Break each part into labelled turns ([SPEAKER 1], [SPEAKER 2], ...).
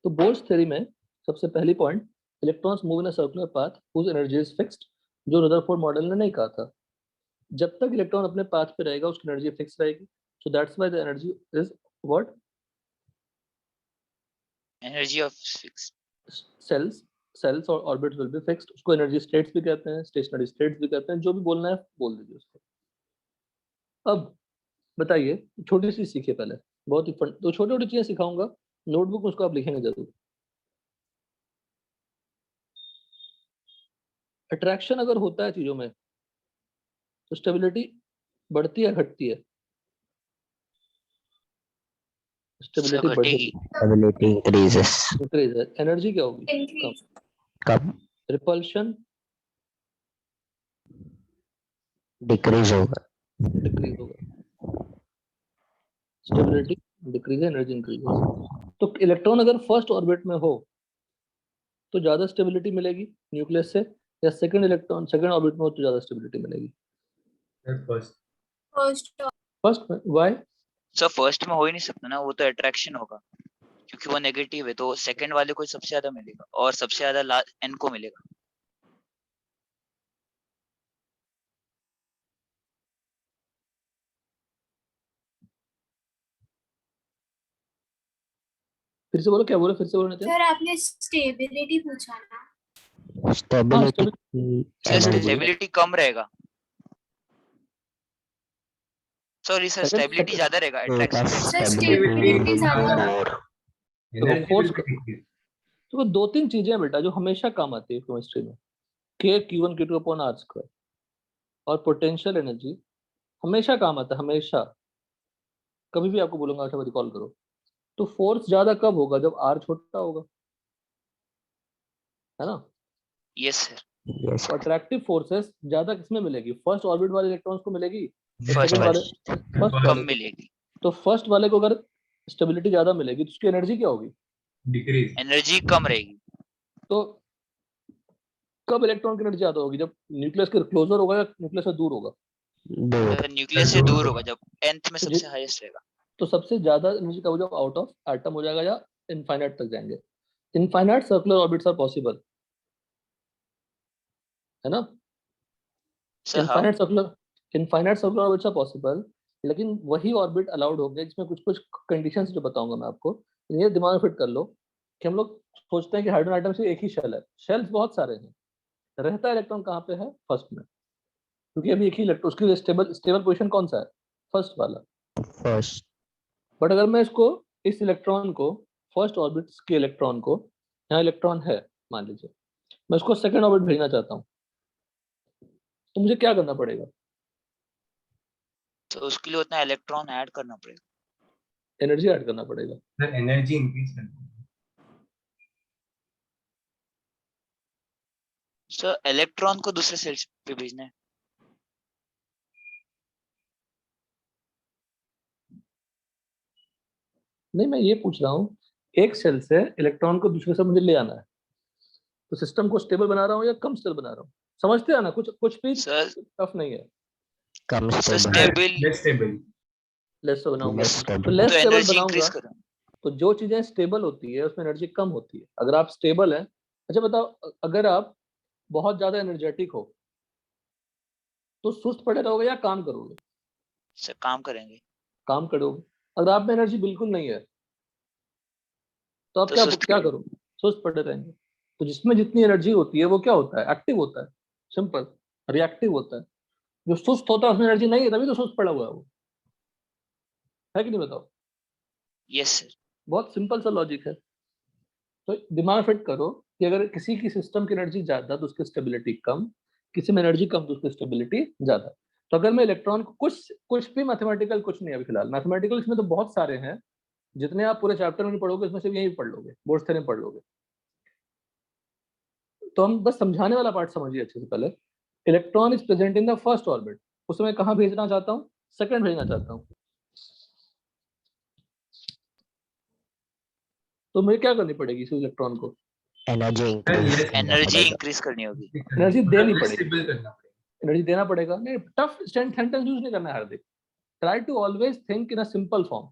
[SPEAKER 1] तो bourse theory में सबसे पहली point, electrons move in a circular path whose energy is fixed, जो रदरफोर्ड मॉडल ने नहीं कहा था। जब तक इलेक्ट्रॉन अपने पाथ पे रहेगा उसकी एनर्जी फिक्स रहेगी, so that's why the energy is what,
[SPEAKER 2] energy of
[SPEAKER 1] shells और ऑर्बिट्स विल बी फिक्स्ड। उसको एनर्जी स्टेट्स भी कहते हैं, स्टेशनरी स्टेट्स भी कहते हैं, जो भी बोलना है बोल दीजिए उसको। अब बताइए, छोटी सी सीखिए पहले, बहुत ही तो छोटी छोटी चीजें सिखाऊंगा, नोटबुक में उसको आप लिखेंगे जरूर। अट्रैक्शन अगर होता है चीजों में तो स्टेबिलिटी बढ़ती है घटती है? स्टेबिलिटी बढ़ेगी,
[SPEAKER 3] स्टेबिलिटी इंक्रीजेस,
[SPEAKER 1] इंक्रीज है। एनर्जी क्या होगी?
[SPEAKER 3] कम,
[SPEAKER 1] रिपल्शन
[SPEAKER 3] डिक्रीज होगा,
[SPEAKER 1] डिक्रीज होगा। स्टेबिलिटी डिक्रीज है, एनर्जी इंक्रीजेस। तो इलेक्ट्रॉन अगर फर्स्ट ऑर्बिट में हो तो ज्यादा स्टेबिलिटी मिलेगी न्यूक्लियस से, या सेकंड इलेक्ट्रॉन सेकंड ऑर्बिट में हो तो ज्यादा स्टेबिलिटी मिलेगी? फर्स्ट में। व्हाई?
[SPEAKER 2] सर फर्स्ट में हो ही नहीं सकता ना, वो तो अट्रैक्शन होगा क्योंकि वो नेगेटिव है, तो सेकंड वाले को सबसे ज्यादा मिलेगा और सबसे ज्यादा एन को मिलेगा।
[SPEAKER 1] फिर से बोलो, क्या बोलो, फिर से बोलो।
[SPEAKER 4] सर आपने स्टेबिलिटी पूछा ना?
[SPEAKER 2] स्टेबिलिटी कम रहेगा, सॉरी सर स्टेबिलिटी ज्यादा रहेगा अट्रैक्शन
[SPEAKER 4] सर स्टेबिलिटी ज्यादा।
[SPEAKER 1] तो दो तीन चीजें हैं बेटा जो हमेशा काम आती है केमिस्ट्री में, के Q1 Q2 upon R square, और पोटेंशियल एनर्जी हमेशा काम आता है, हमेशा। कभी भी आपको बोलूंगा अच्छा रिकॉल करो, तो फोर्स ज्यादा कब होगा? जब आर छोटा होगा, है ना?
[SPEAKER 2] Yes sir.
[SPEAKER 1] अट्रैक्टिव फोर्सेस ज्यादा किसमें मिलेगी? फर्स्ट ऑर्बिट वाले इलेक्ट्रॉन्स को मिलेगी,
[SPEAKER 2] फर्स्ट
[SPEAKER 1] वाले
[SPEAKER 2] कम
[SPEAKER 1] वाले
[SPEAKER 2] मिलेगी।
[SPEAKER 1] तो फर्स्ट वाले को अगर स्टेबिलिटी ज्यादा मिलेगी तो उसकी एनर्जी क्या होगी?
[SPEAKER 5] डिक्रीज,
[SPEAKER 2] एनर्जी कम रहेगी।
[SPEAKER 1] तो कब इलेक्ट्रॉन की एनर्जी ज्यादा होगी? जब न्यूक्लियस के क्लोजर होगा या न्यूक्लियस से दूर होगा?
[SPEAKER 2] न्यूक्लियस से दूर होगा, जब nth में सबसे हाईएस्ट रहेगा।
[SPEAKER 1] तो सबसे ज्यादा एनर्जी कब? जब आउट ऑफ एटम हो जाएगा या इनफाइनाइट तक जाएंगे। Infinite circular orbits are possible, है ना? Infinite circular orbits are possible, लेकिन वही ऑर्बिट अलाउड होंगे जिसमें कुछ कुछ कंडीशंस जो बताऊंगा मैं आपको। ये दिमाग में फिट कर लो कि हम लोग सोचते हैं कि हाइड्रोजन आइटम से एक ही शेल है, शेल्स बहुत सारे हैं, रहता है इलेक्ट्रॉन कहाँ पे है? फर्स्ट में, क्योंकि अभी एक ही इलेक्ट्रॉन, उसके लिए स्टेबल पोजीशन कौन सा है? फर्स्ट वाला,
[SPEAKER 3] फर्स्ट।
[SPEAKER 1] बट अगर मैं इसको, इस इलेक्ट्रॉन को, फर्स्ट ऑर्बिट के इलेक्ट्रॉन को, यहाँ इलेक्ट्रॉन है मान लीजिए, मैं इसको सेकंड ऑर्बिट भेजना चाहता हूँ, तो मुझे क्या करना पड़ेगा?
[SPEAKER 2] तो उसके लिए उतना इलेक्ट्रॉन ऐड करना पड़ेगा,
[SPEAKER 1] एनर्जी ऐड करना पड़ेगा।
[SPEAKER 5] सर एनर्जी इंक्रीज करना है।
[SPEAKER 2] सर इलेक्ट्रॉन को दूसरे सेल पे भेजना है।
[SPEAKER 1] नहीं, मैं ये पूछ रहा हूँ, एक सेल से इलेक्ट्रॉन को दूसरे से मुझे ले आना है, तो सिस्टम को स्टेबल बना रहा हूँ या कम स्टेबल बना रहा हूँ? समझते हैं ना? कुछ भी टफ नहीं है।
[SPEAKER 3] कम
[SPEAKER 2] stable,
[SPEAKER 5] less stable,
[SPEAKER 1] less stable बनाऊंगा, तो
[SPEAKER 2] तो
[SPEAKER 1] लेस स्टेबल
[SPEAKER 2] एनर्जी इंक्रीज
[SPEAKER 1] बनाऊंगा,
[SPEAKER 2] करो।
[SPEAKER 1] तो जो चीजें स्टेबल होती है उसमें एनर्जी कम होती है। अगर आप स्टेबल है, अच्छा बताओ, अगर आप बहुत ज्यादा एनर्जेटिक हो तो सुस्त पड़े रहोगे या काम करोगे?
[SPEAKER 2] सर काम करेंगे।
[SPEAKER 1] काम करोगे। अगर आप में एनर्जी बिल्कुल नहीं है तो आप क्या करोगे? सुस्त पड़े रहेंगे। तो जिसमें जितनी एनर्जी होती है वो क्या होता है? एक्टिव होता है, सिंपल। रिएक्टिव होता है। जो सुस्त होता है उसमें एनर्जी नहीं है, तभी तो सुस्त पड़ा हुआ है वो, है कि नहीं? बताओ।
[SPEAKER 2] Yes sir.
[SPEAKER 1] बहुत सिंपल सा लॉजिक है। तो दिमाग फिट करो कि अगर किसी की सिस्टम की एनर्जी ज्यादा तो उसकी स्टेबिलिटी कम, किसी में एनर्जी कम तो उसकी स्टेबिलिटी ज्यादा। तो अगर मैं इलेक्ट्रॉन को, कुछ भी मैथमेटिकल कुछ नहीं है अभी फिलहाल, मैथमेटिकल इसमें तो बहुत सारे हैं, जितने आप पूरे चैप्टर में नहीं पढ़ोगे उसमें से यही पढ़ लोगे, बोर्ड थ्योरम पढ़ लोगे। तो हम बस समझाने वाला पार्ट समझिए अच्छे से पहले। Electron is present in the first orbit, उसे मैं कहाँ भेजना चाहता हूँ? सेकंड भेजना चाहता हूँ। तो मुझे क्या करनी पड़ेगी इस इलेक्ट्रॉन को?
[SPEAKER 2] एनर्जी इंक्रीज करनी होगी।
[SPEAKER 1] एनर्जी देनी पड़ेगी, एनर्जी देना पड़ेगा। नहीं, टफ सेंटेंस यूज नहीं करना है Hardik. Try to always think in a simple form.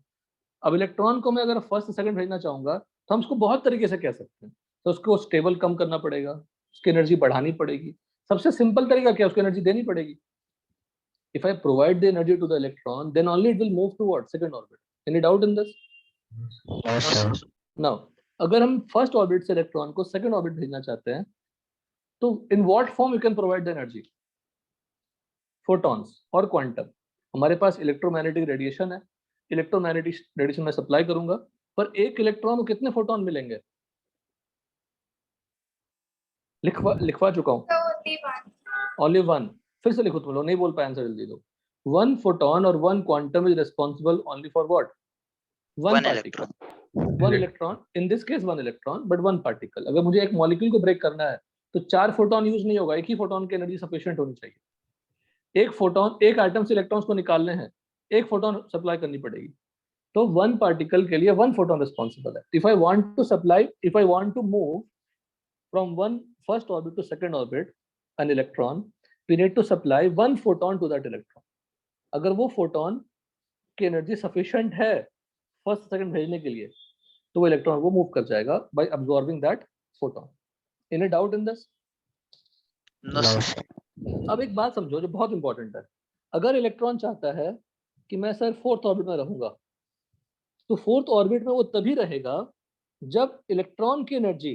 [SPEAKER 1] अब इलेक्ट्रॉन को मैं अगर फर्स्ट सेकंड भेजना चाहूंगा तो हम उसको बहुत तरीके से कह सकते हैं। तो उसको स्टेबल कम करना पड़ेगा, उसकी एनर्जी बढ़ानी पड़ेगी। सबसे सिंपल तरीका क्या है, उसको एनर्जी देनी पड़ेगी। If I provide the energy to the electron, then only it will move to what? Second orbit. Any doubt in this?
[SPEAKER 3] No,
[SPEAKER 2] no
[SPEAKER 3] sir.
[SPEAKER 2] Sir.
[SPEAKER 1] Now, अगर हम फर्स्ट ऑर्बिट से इलेक्ट्रॉन को सेकंड ऑर्बिट भेजना चाहते हैं, तो in what form you can provide the energy? Photons और quantum. हमारे पास इलेक्ट्रोमैग्नेटिक रेडिएशन है, इलेक्ट्रोमैग्नेटिक रेडिएशन में सप्लाई करूंगा, पर एक इलेक्ट्रॉन को कितने फोटोन मिलेंगे? लिखवा चुका हूँ,
[SPEAKER 4] So only one.
[SPEAKER 1] Only one. फिर से लिखो, तुम लोग नहीं बोल पाए, आंसर जल्दी दो। वन फोटोन और one quantum is responsible only for what? One
[SPEAKER 2] one
[SPEAKER 1] particle,
[SPEAKER 2] electron.
[SPEAKER 1] One electron, in this case one electron but one particle. अगर मुझे एक मॉलिक्यूल को ब्रेक करना है तो 4 फोटोन यूज नहीं होगा, एक ही फोटोन की एनर्जी सफिशिएंट होनी चाहिए। एक फोटोन, एक आइटम से इलेक्ट्रॉन्स को निकालने हैं, एक फोटोन सप्लाई करनी पड़ेगी। तो वन पार्टिकल के लिए वन फोटोन रिस्पॉन्सिबल है। If I want to supply, if I want to move from one first orbit to second orbit an electron, we need to supply one photon to that electron. अगर वो photon की energy sufficient है first second भेजने के लिए, तो वो electron वो मूव कर जाएगा by absorbing that photon. Any doubt in this?
[SPEAKER 2] No
[SPEAKER 3] No,
[SPEAKER 2] sir.
[SPEAKER 3] sir.
[SPEAKER 1] अब एक बात समझो जो बहुत इंपॉर्टेंट है। अगर इलेक्ट्रॉन चाहता है कि मैं सर फोर्थ ऑर्बिट में रहूंगा, तो फोर्थ ऑर्बिट में वो तभी रहेगा जब इलेक्ट्रॉन की एनर्जी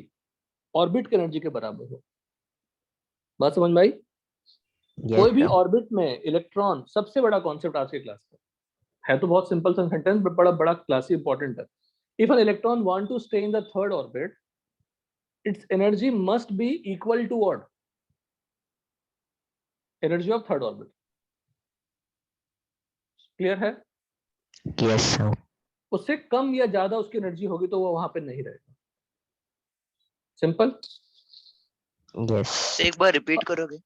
[SPEAKER 1] ऑर्बिट की एनर्जी के बराबर हो। बात समझ में आई?
[SPEAKER 3] Yes,
[SPEAKER 1] कोई भी
[SPEAKER 3] sir.
[SPEAKER 1] ऑर्बिट में इलेक्ट्रॉन सबसे बड़ा कॉन्सेप्ट आज के क्लास का है, तो बहुत सिंपल सा सेंटेंस बट बड़ा बड़ा क्लासी इंपॉर्टेंट है। If an electron want to stay in the third orbit, its energy must be equal to what? Energy of third orbit. Clear है?
[SPEAKER 3] Yes, sir.
[SPEAKER 1] उससे कम या ज्यादा उसकी एनर्जी होगी तो वो वहां पे नहीं रहेगा। सिंपल।
[SPEAKER 3] Yes.
[SPEAKER 2] एक बार रिपीट करोगे?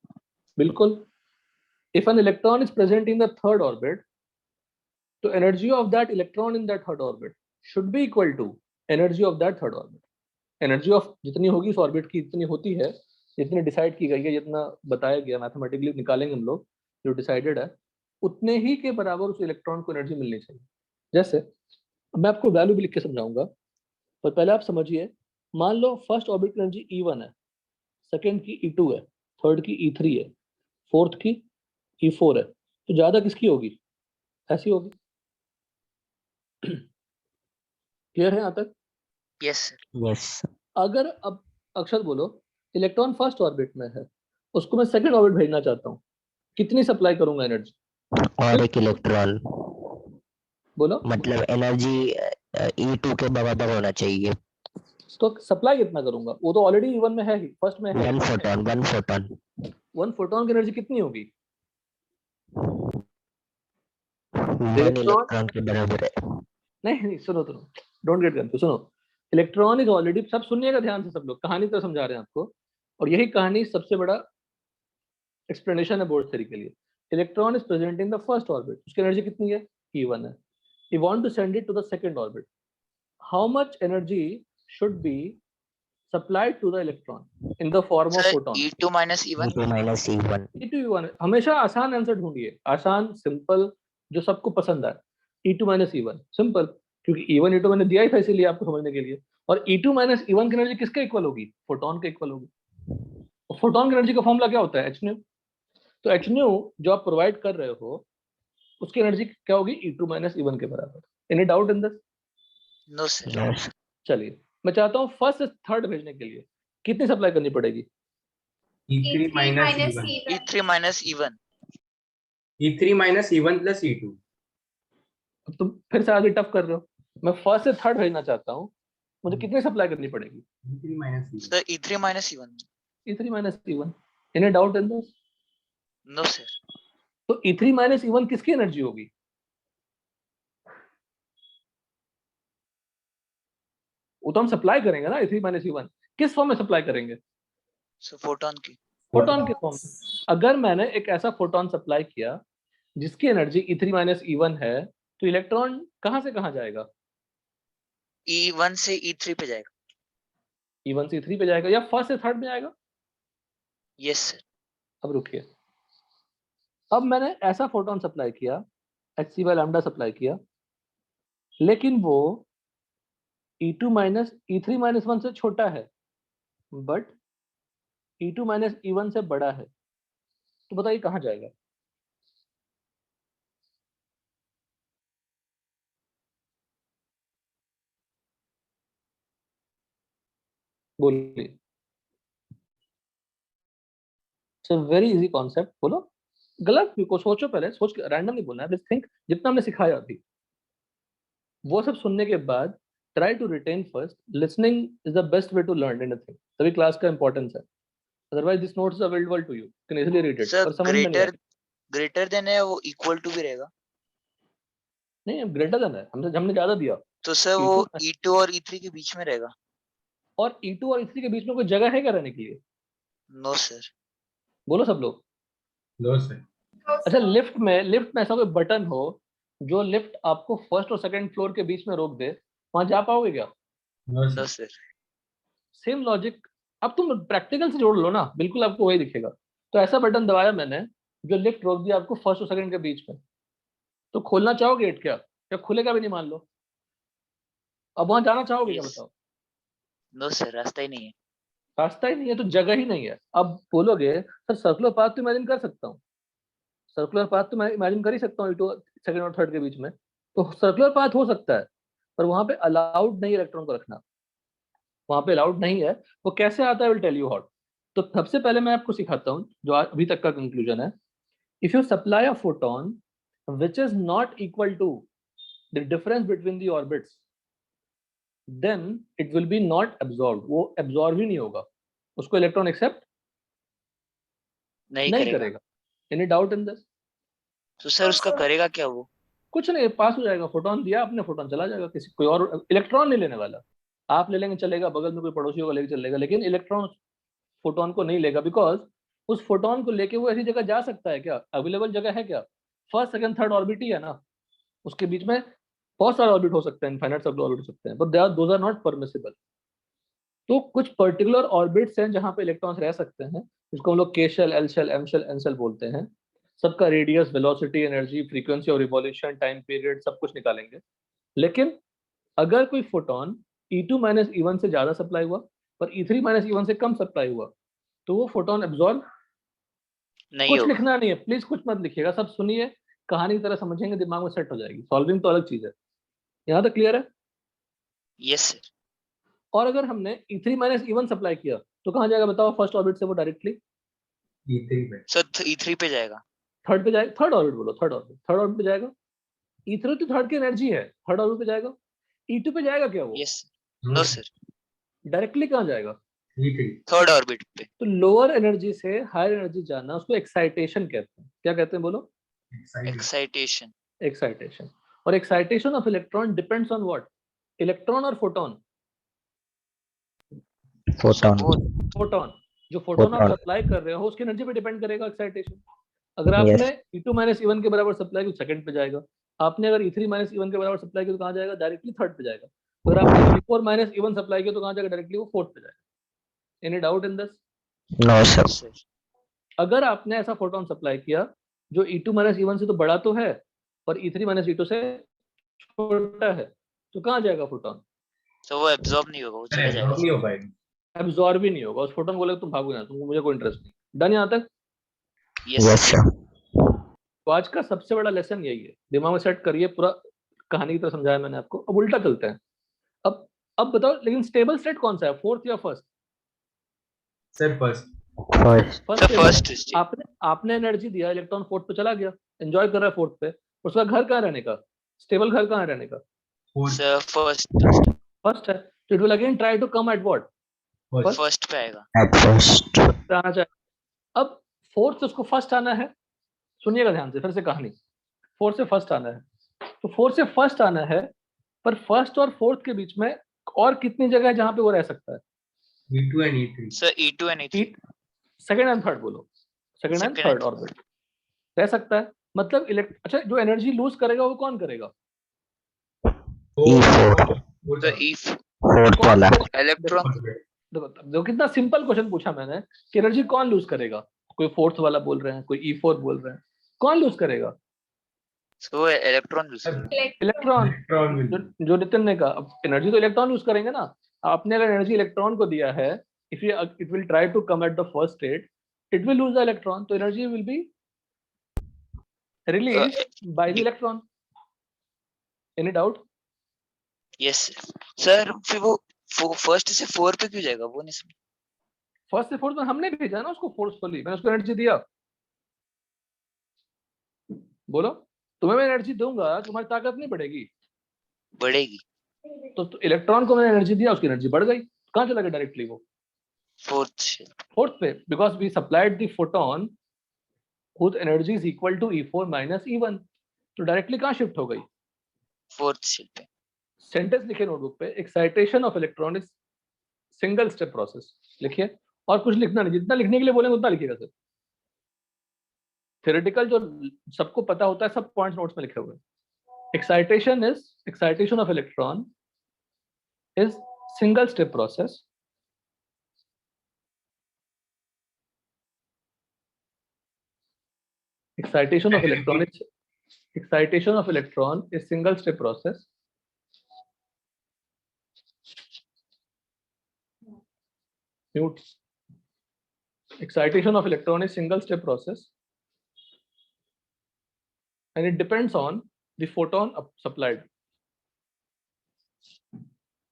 [SPEAKER 1] बिल्कुल। If an electron is present in the third orbit, तो energy of that electron in that third orbit should be equal to energy of that third orbit. Energy of जितनी होगी इस orbit की, इतनी होती है, जितनी डिसाइड की गई है, जितना बताया गया मैथमेटिकली निकालेंगे हम लोग, जो डिसाइडेड है, उतने ही के बराबर उस इलेक्ट्रॉन को एनर्जी मिलनी चाहिए। जैसे मैं आपको वैल्यू भी लिख के समझाऊंगा, पर पहले आप समझिए। मान लो फर्स्ट ऑर्बिट की एनर्जी E1 है, सेकंड की E2 है, थर्ड की E3 है, फोर्थ की E4 है, तो ज्यादा किसकी होगी? ऐसी होगी। क्लियर है यहाँ तक?
[SPEAKER 2] Yes sir.
[SPEAKER 3] Yes, sir.
[SPEAKER 1] अगर अब अक्षर बोलो, इलेक्ट्रॉन फर्स्ट ऑर्बिट में है, उसको मैं सेकंड ऑर्बिट भेजना चाहता हूँ, कितनी सप्लाई करूंगा एनर्जी?
[SPEAKER 3] और एक इलेक्ट्रॉन,
[SPEAKER 1] बोलो।
[SPEAKER 3] मतलब एनर्जी E2 के बराबर होना चाहिए।
[SPEAKER 1] तो सप्लाई कितना करूंगा? वो तो ऑलरेडी E1 में है ही, फर्स्ट में है।
[SPEAKER 3] One photon, one photon.
[SPEAKER 1] One photon की एनर्जी कितनी होगी?
[SPEAKER 3] वन
[SPEAKER 1] इलेक्ट्रॉन,
[SPEAKER 3] इलेक्ट्रॉन के बराबर है।
[SPEAKER 1] नहीं सुनो सुनो, डोंट गेट कंफ्यूज, सुनो। इलेक्ट्रॉन इज ऑलरेडी, सब सुनिएगा ध्यान से, सब लोग कहानी तो समझा रहे हैं आपको, और यही कहानी सबसे बड़ा एक्सप्लेनेशन है बोर्ड थ्योरी के लिए। Electron is present in the first orbit, उसकी एनर्जी कितनी है? E1 है। You want to send it to the second orbit, how much energy should be supplied to the electron in the form of
[SPEAKER 2] sir
[SPEAKER 1] photon?
[SPEAKER 2] E2 minus E1।
[SPEAKER 3] E2 minus E1।
[SPEAKER 1] E2 E1। हमेशा आसान answer ढूंढिए, आसान simple जो सबको पसंद आए। E2 minus E1 simple, क्योंकि E1 E2 मैंने दिया ही था इसीलिए आपको समझने के लिए। और E2 माइनस E1 की एनर्जी किसके इक्वल होगी? फोटोन के इक्वल होगी। और फोटोन की एनर्जी का फॉर्मूला क्या होता है? hν। तो hν जो आप प्रोवाइड कर रहे हो, उसकी एनर्जी क्या होगी? E2 माइनस E1 के बराबर। Any doubt in this?
[SPEAKER 2] No sir.
[SPEAKER 3] Yes.
[SPEAKER 1] चलिए, मैं चाहता हूँ फर्स्ट से थर्ड भेजने के लिए कितनी सप्लाई करनी पड़ेगी?
[SPEAKER 5] E3 minus E1.
[SPEAKER 2] E3 minus E1।
[SPEAKER 5] E3 minus E1 plus E2.
[SPEAKER 1] अब तुम फिर से आगे टफ कर रहे हो। मैं फर्स्ट से थर्ड भेजना चाहता हूँ, मुझे कितनी सप्लाई करनी पड़ेगी?
[SPEAKER 5] E3 minus E1.
[SPEAKER 2] Sir E3 minus E1।
[SPEAKER 1] E3 minus E1। Any doubt in this?
[SPEAKER 2] No sir.
[SPEAKER 1] तो E3 माइनस E1 किसकी एनर्जी होगी? वो तो हम सप्लाई करेंगे ना। E3 माइनस E1 किस फॉर्म में सप्लाई करेंगे?
[SPEAKER 2] सर फोटोन की।
[SPEAKER 1] फोटोन के फॉर्म में। अगर मैंने एक ऐसा फोटोन सप्लाई किया जिसकी एनर्जी E3 माइनस E1 है, तो इलेक्ट्रॉन कहां से कहां जाएगा?
[SPEAKER 2] E1 से E3 पे जाएगा।
[SPEAKER 1] E1 से E3 पे जाएगा या फर्स्ट से थर्ड में आएगा?
[SPEAKER 2] Yes sir.
[SPEAKER 1] अब रुकिए, अब मैंने ऐसा फोटोन सप्लाई किया, hc बाय लैम्डा सप्लाई किया, लेकिन वो E2 माइनस E3 माइनस 1 से छोटा है बट E2 माइनस E1 से बड़ा है, तो बताइए कहाँ जाएगा? बोलिए। It's a very easy concept. बोलो गलत को सोचो, पहले सोच के रैंडम नहीं बोलना है, जस्ट थिंक जितना हमने सिखाया अभी वो सब सुनने के बाद try to retain first. Listening is the best way to learn anything, तभी क्लास का इंपॉर्टेंस है। Otherwise this notes is available to you, can easily read it,
[SPEAKER 2] sir
[SPEAKER 1] पर समझ में नहीं आएगा।
[SPEAKER 2] ग्रेटर देन है वो इक्वल टू भी रहेगा?
[SPEAKER 1] नहीं, ग्रेटर देन है, हमने ज्यादा दिया।
[SPEAKER 2] तो सर वो
[SPEAKER 1] E2
[SPEAKER 2] E2 और E3 के बीच में रहेगा?
[SPEAKER 1] और E2 और E3 के बीच में कोई जगह है क्या रहने के लिए?
[SPEAKER 2] No sir.
[SPEAKER 1] बोलो सब लोग।
[SPEAKER 5] लो सर।
[SPEAKER 1] अच्छा, लिफ्ट में ऐसा कोई बटन हो जो लिफ्ट आपको फर्स्ट और सेकंड फ्लोर के बीच में रोक दे, वहां जा पाओगे क्या?
[SPEAKER 5] No
[SPEAKER 2] no
[SPEAKER 5] sir.
[SPEAKER 2] Sir.
[SPEAKER 1] Same logic. अब तुम प्रैक्टिकल से जोड़ लो ना, बिल्कुल आपको वही दिखेगा। तो ऐसा बटन दबाया मैंने जो लिफ्ट रोक दिया आपको फर्स्ट और सेकंड के बीच में, तो खोलना चाहोगे गेट क्या? या खुलेगा भी नहीं मान लो, अब वहां जाना चाहोगे क्या? बताओ।
[SPEAKER 2] नो सर, रास्ता ही नहीं है।
[SPEAKER 1] रास्ता ही नहीं है तो जगह ही नहीं है। अब बोलोगे सर सर्कुलर पाथ तो इमेजिन कर सकता हूँ, सर्कुलर पाथ तो मैं इमेजिन कर ही सकता हूँ सेकंड और थर्ड के बीच में, तो सर्कुलर पाथ हो सकता है, पर वहां पे अलाउड नहीं इलेक्ट्रॉन को रखना, वहां पे अलाउड नहीं है। वो कैसे आता है, विल टेल यू हाउ। तो सबसे पहले मैं आपको सिखाता हूँ जो अभी तक का कंक्लूजन है। If you supply a photon which is not equal to the difference between the orbits, then it will be not absorb, वो एब्जॉर्ब ही नहीं होगा, उसको इलेक्ट्रॉन एक्सेप्ट
[SPEAKER 2] नहीं
[SPEAKER 1] नहीं
[SPEAKER 2] करेगा।
[SPEAKER 1] करेगा। Any doubt in this?
[SPEAKER 2] तो सर उसका करेगा क्या वो?
[SPEAKER 1] कुछ नहीं, पास हो जाएगा। फोटोन दिया आपने, फोटोन चला जाएगा, किसी कोई और इलेक्ट्रॉन नहीं लेने वाला। आप ले लेंगे चलेगा, बगल में कोई पड़ोसी होगा लेके चलेगा, लेकिन इलेक्ट्रॉन फोटोन को नहीं लेगा, बिकॉज उस फोटोन को लेके वो ऐसी जगह जा सकता है क्या? अवेलेबल जगह है क्या? फर्स्ट सेकंड थर्ड ऑर्बिट ही है ना, उसके बीच में बहुत सारे ऑर्बिट हो सकते हैं, इनफाइनाइट सब ऑर्बिट हो सकते हैं, but those are not permissible. तो कुछ पर्टिकुलर ऑर्बिट्स हैं जहां पे इलेक्ट्रॉन्स रह सकते हैं, जिसको हम लोग K shell, L shell, M shell, N shell बोलते हैं। सबका रेडियस, वेलोसिटी, एनर्जी, फ्रीक्वेंसी और रिवॉल्यूशन, टाइम पीरियड सब कुछ निकालेंगे। लेकिन अगर कोई फोटोन E2 माइनस E1 से ज्यादा सप्लाई हुआ पर E3 माइनस E1 से कम सप्लाई हुआ, तो वो फोटोन एब्जॉर्ब
[SPEAKER 2] नहीं
[SPEAKER 1] कुछ
[SPEAKER 2] होगा।
[SPEAKER 1] लिखना नहीं है, प्लीज कुछ मत लिखिएगा, सब सुनिए, कहानी की तरह समझेंगे, दिमाग में सेट हो जाएगी। सॉल्विंग तो अलग चीज है। यहाँ तक क्लियर है?
[SPEAKER 2] Yes sir.
[SPEAKER 1] और अगर हमने E3 माइनस E1 सप्लाई किया तो कहाँ जाएगा बताओ? फर्स्ट ऑर्बिट से वो डायरेक्टली
[SPEAKER 5] E3 पे।
[SPEAKER 2] सर E3 पे जाएगा।
[SPEAKER 1] थर्ड पे जाएगा। थर्ड ऑर्बिट बोलो, थर्ड ऑर्बिट पे जाएगा। E3 तो थर्ड की एनर्जी है, थर्ड ऑर्बिट पे जाएगा। E2 पे जाएगा क्या? वो
[SPEAKER 2] यस। No sir.
[SPEAKER 1] डायरेक्टली कहाँ जाएगा?
[SPEAKER 5] E3।
[SPEAKER 2] थर्ड ऑर्बिट पे।
[SPEAKER 1] तो लोअर एनर्जी से हायर एनर्जी जाना, उसको एक्साइटेशन कहते हैं। क्या कहते हैं बोलो?
[SPEAKER 2] एक्साइटेशन।
[SPEAKER 1] एक्साइटेशन। और excitation of electron depends on what? Electron और फोटोन?
[SPEAKER 3] फोटोन।
[SPEAKER 1] फोटोन। जो फोटोन आप
[SPEAKER 3] फोटोन।
[SPEAKER 1] सप्लाई कर रहे हो उसकी एनर्जी पे डिपेंड करेगा एक्साइटेशन। अगर आपने
[SPEAKER 3] यस।
[SPEAKER 1] E2 माइनस E1 के बराबर सप्लाई की तो सेकंड पे जाएगा। आपने अगर E3 माइनस E1 के बराबर सप्लाई की तो कहाँ जाएगा? डायरेक्टली थर्ड पे जाएगा। अगर आपने E4 माइनस E1 सप्लाई किया तो कहाँ जाएगा? डायरेक्टली वो फोर्थ पे जाएगा। Any doubt in this?
[SPEAKER 3] No
[SPEAKER 2] no
[SPEAKER 3] sir.
[SPEAKER 2] Sir.
[SPEAKER 1] अगर आपने ऐसा फोटोन सप्लाई किया जो E2 माइनस E1 से तो बड़ा तो है पर E3 माइनस E2 से छोटा है, तो कहाँ जाएगा फोटोन?
[SPEAKER 2] तो वो एब्जॉर्ब नहीं होगा, वो चला
[SPEAKER 5] अरे
[SPEAKER 2] जाएगा।
[SPEAKER 5] नहीं हो पाएगा।
[SPEAKER 1] एब्जॉर्ब ही नहीं होगा। उस फोटोन बोले तुम भागो ना, तुमको मुझे कोई इंटरेस्ट नहीं। डन यहाँ तक?
[SPEAKER 2] Yes
[SPEAKER 3] yes
[SPEAKER 2] sir.
[SPEAKER 3] सर।
[SPEAKER 1] तो आज का सबसे बड़ा लेसन यही है, दिमाग में सेट करिए, पूरा कहानी की तरह समझाया मैंने आपको। अब उल्टा चलते हैं। अब बताओ, लेकिन स्टेबल स्टेट कौन सा है, फोर्थ या फर्स्ट?
[SPEAKER 5] Sir first.
[SPEAKER 3] फर्स्ट।
[SPEAKER 1] फर्स्ट
[SPEAKER 2] सर
[SPEAKER 1] स्टेबल है।
[SPEAKER 2] First stage.
[SPEAKER 1] आपने एनर्जी दिया, इलेक्ट्रॉन फोर्थ पे चला गया, एंजॉय कर रहा है फोर्थ पे। उसका घर कहाँ रहने का? स्टेबल घर कहाँ रहने का?
[SPEAKER 2] Sir first.
[SPEAKER 1] फर्स्ट है, तो it will again try to come at what?
[SPEAKER 5] First.
[SPEAKER 2] First पे आएगा।
[SPEAKER 3] At first.
[SPEAKER 1] पे आना चाहिए। अब फोर्थ से उसको फर्स्ट आना है, सुनिएगा ध्यान से फिर से कहानी। फोर्थ से फर्स्ट आना है, तो फोर्थ से फर्स्ट आना है, पर फर्स्ट और फोर्थ के बीच में और कितनी जगह है जहां पे वो रह सकता है?
[SPEAKER 5] E2 and E3।
[SPEAKER 2] Sir E2 and E3।
[SPEAKER 1] Second and third बोलो। Second and
[SPEAKER 2] Second
[SPEAKER 1] third
[SPEAKER 2] and
[SPEAKER 1] orbit रह सकता है। मतलब अच्छा, जो एनर्जी लूज करेगा वो कौन करेगा?
[SPEAKER 2] तो
[SPEAKER 3] फोर्थ
[SPEAKER 1] कौन
[SPEAKER 3] वाला।
[SPEAKER 2] इलेक्ट्रॉन।
[SPEAKER 1] देखो कितना सिंपल क्वेश्चन पूछा मैंने कि एनर्जी कौन लूज करेगा? कोई फोर्थ वाला बोल रहे हैं, कोई E4 बोल रहे हैं, कौन लूज करेगा?
[SPEAKER 2] So वो इलेक्ट्रॉन यूज
[SPEAKER 5] Sir,
[SPEAKER 2] करेगा।
[SPEAKER 1] इलेक्ट्रॉन
[SPEAKER 5] electron will
[SPEAKER 1] जो नितिन ने कहा, अब एनर्जी तो इलेक्ट्रॉन यूज करेंगे ना। आपने अगर एनर्जी इलेक्ट्रॉन को दिया है, if it will try to come at the first state, it will lose the electron, तो energy will be release by the electron. Any doubt?
[SPEAKER 2] Yes sir. फिर वो फर्स्ट से 4 पे क्यों जाएगा, वो नहीं समझ।
[SPEAKER 1] फर्स्ट से फोर्थ में हमने भेजा ना उसको फोर्सफुली, मैंने उसको एनर्जी दिया। बोलो, तुम्हें मैं एनर्जी दूंगा, तुम्हारी ताकत नहीं बढ़ेगी।
[SPEAKER 2] बढ़ेगी।
[SPEAKER 1] तो इलेक्ट्रॉन को मैंने एनर्जी दिया, उसकी एनर्जी बढ़ गई, कहाँ चला गया डायरेक्टली वो? फोर्थ पे, because we supplied the photon whose energy is equal to E4 minus E1, तो डायरेक्टली कहाँ शिफ्ट हो गई?
[SPEAKER 2] फोर्थ शेल पे।
[SPEAKER 1] सेंटेंस लिखे नोटबुक पे, excitation of electron is single step process, लिखिए। और कुछ लिखना नहीं, जितना लिखने के लिए बोलेंगे उतना लिखिएगा सर। थ्योरेटिकल जो सबको पता होता है, सब पॉइंट्स नोट्स में लिखे हुए हैं। Excitation of electron is single step process excitation of electron is single step process mute excitation of electron is single step process and it depends on the photon supplied.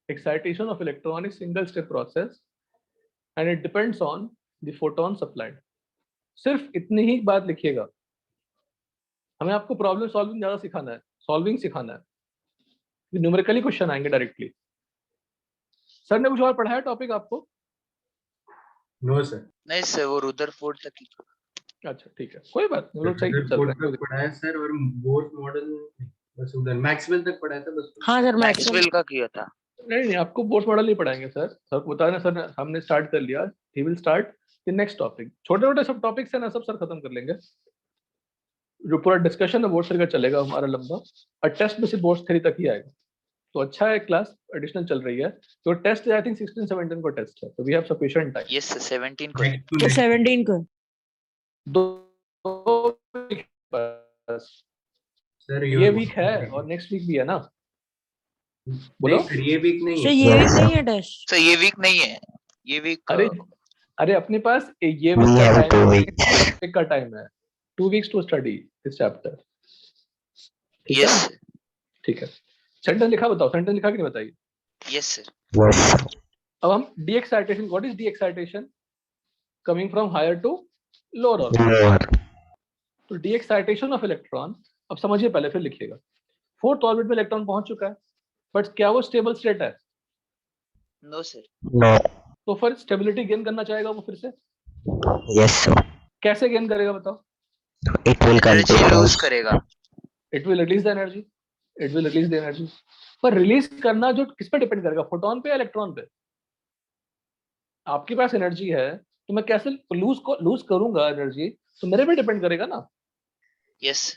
[SPEAKER 1] Excitation of electron is single step process and it depends on the photon supplied. सिर्फ इतनी ही बात लिखिएगा। हमें आपको problem solving ज्यादा सिखाना है, solving सिखाना है। न्यूमेरिकली क्वेश्चन आएंगे डायरेक्टली। सर ने कुछ और पढ़ाया टॉपिक आपको?
[SPEAKER 5] no sir.
[SPEAKER 2] नहीं सर, वो रुदरफोर्ड तक ही।
[SPEAKER 1] अच्छा ठीक है, कोई बात नहीं, हम लोग सही चल
[SPEAKER 5] Rutherford
[SPEAKER 1] रहे हैं।
[SPEAKER 5] तक पढ़ाया सर, और बोर्स मॉडल बस उधर मैक्सवेल तक पढ़ाया था बस।
[SPEAKER 3] हाँ सर,
[SPEAKER 2] मैक्सवेल का किया था।
[SPEAKER 1] नहीं, आपको बोर्ड मॉडल नहीं पढ़ाएंगे सर। सर को बताया ना, सर हमने स्टार्ट कर लिया। He will start the next topic. छोटे छोटे सब टॉपिक्स है ना, सब सर खत्म कर लेंगे। जो पूरा डिस्कशन है बोर्ड थ्री का चलेगा हमारा लंबा, और टेस्ट में सिर्फ बोर्ड थ्री तक ही आएगा। तो अच्छा है, क्लास एडिशनल चल रही है। तो टेस्ट आई थिंक 16-17 को टेस्ट है, तो we have sufficient time.
[SPEAKER 2] Yes sir, 17 को है।
[SPEAKER 3] तो 17 को
[SPEAKER 1] दो बस,
[SPEAKER 5] सर
[SPEAKER 1] ये वीक है और नेक्स्ट वीक भी है ना। बोलो।
[SPEAKER 5] नहीं सर, ये वीक नहीं
[SPEAKER 3] सर
[SPEAKER 5] है।
[SPEAKER 3] ये वीक नहीं है टेस्ट।
[SPEAKER 2] सर ये वीक नहीं है, ये वीक।
[SPEAKER 1] अरे अपने पास ये वीक का टाइम है, वीक का टाइम है, 2 weeks to study this chapter.
[SPEAKER 2] Yes
[SPEAKER 1] ठीक है। सेंटेंस लिखा, बताओ सेंटेंस लिखा कि नहीं बताइए।
[SPEAKER 2] Yes sir.
[SPEAKER 1] अब हम de excitation, what is de excitation? Coming from higher to lower orbit. तो डी एक्साइटेशन ऑफ इलेक्ट्रॉन, अब समझिए पहले फिर लिखिएगा। फोर्थ ऑर्बिट में इलेक्ट्रॉन पहुंच चुका है, बट क्या वो स्टेबल स्टेट है?
[SPEAKER 2] No sir.
[SPEAKER 1] तो फिर स्टेबिलिटी गेन करना चाहेगा वो फिर से।
[SPEAKER 3] यस सर,
[SPEAKER 1] कैसे गेन करेगा बताओ?
[SPEAKER 3] It will come
[SPEAKER 2] energy
[SPEAKER 3] to
[SPEAKER 2] lose करेगा।
[SPEAKER 1] It will release the energy, it will release the energy. पर रिलीज करना जो किस पे डिपेंड करेगा, फोटोन पे या इलेक्ट्रॉन पे? आपके पास एनर्जी है, तो मैं कैसे लूज करूंगा एनर्जी, तो मेरे पे डिपेंड करेगा ना।
[SPEAKER 2] यस।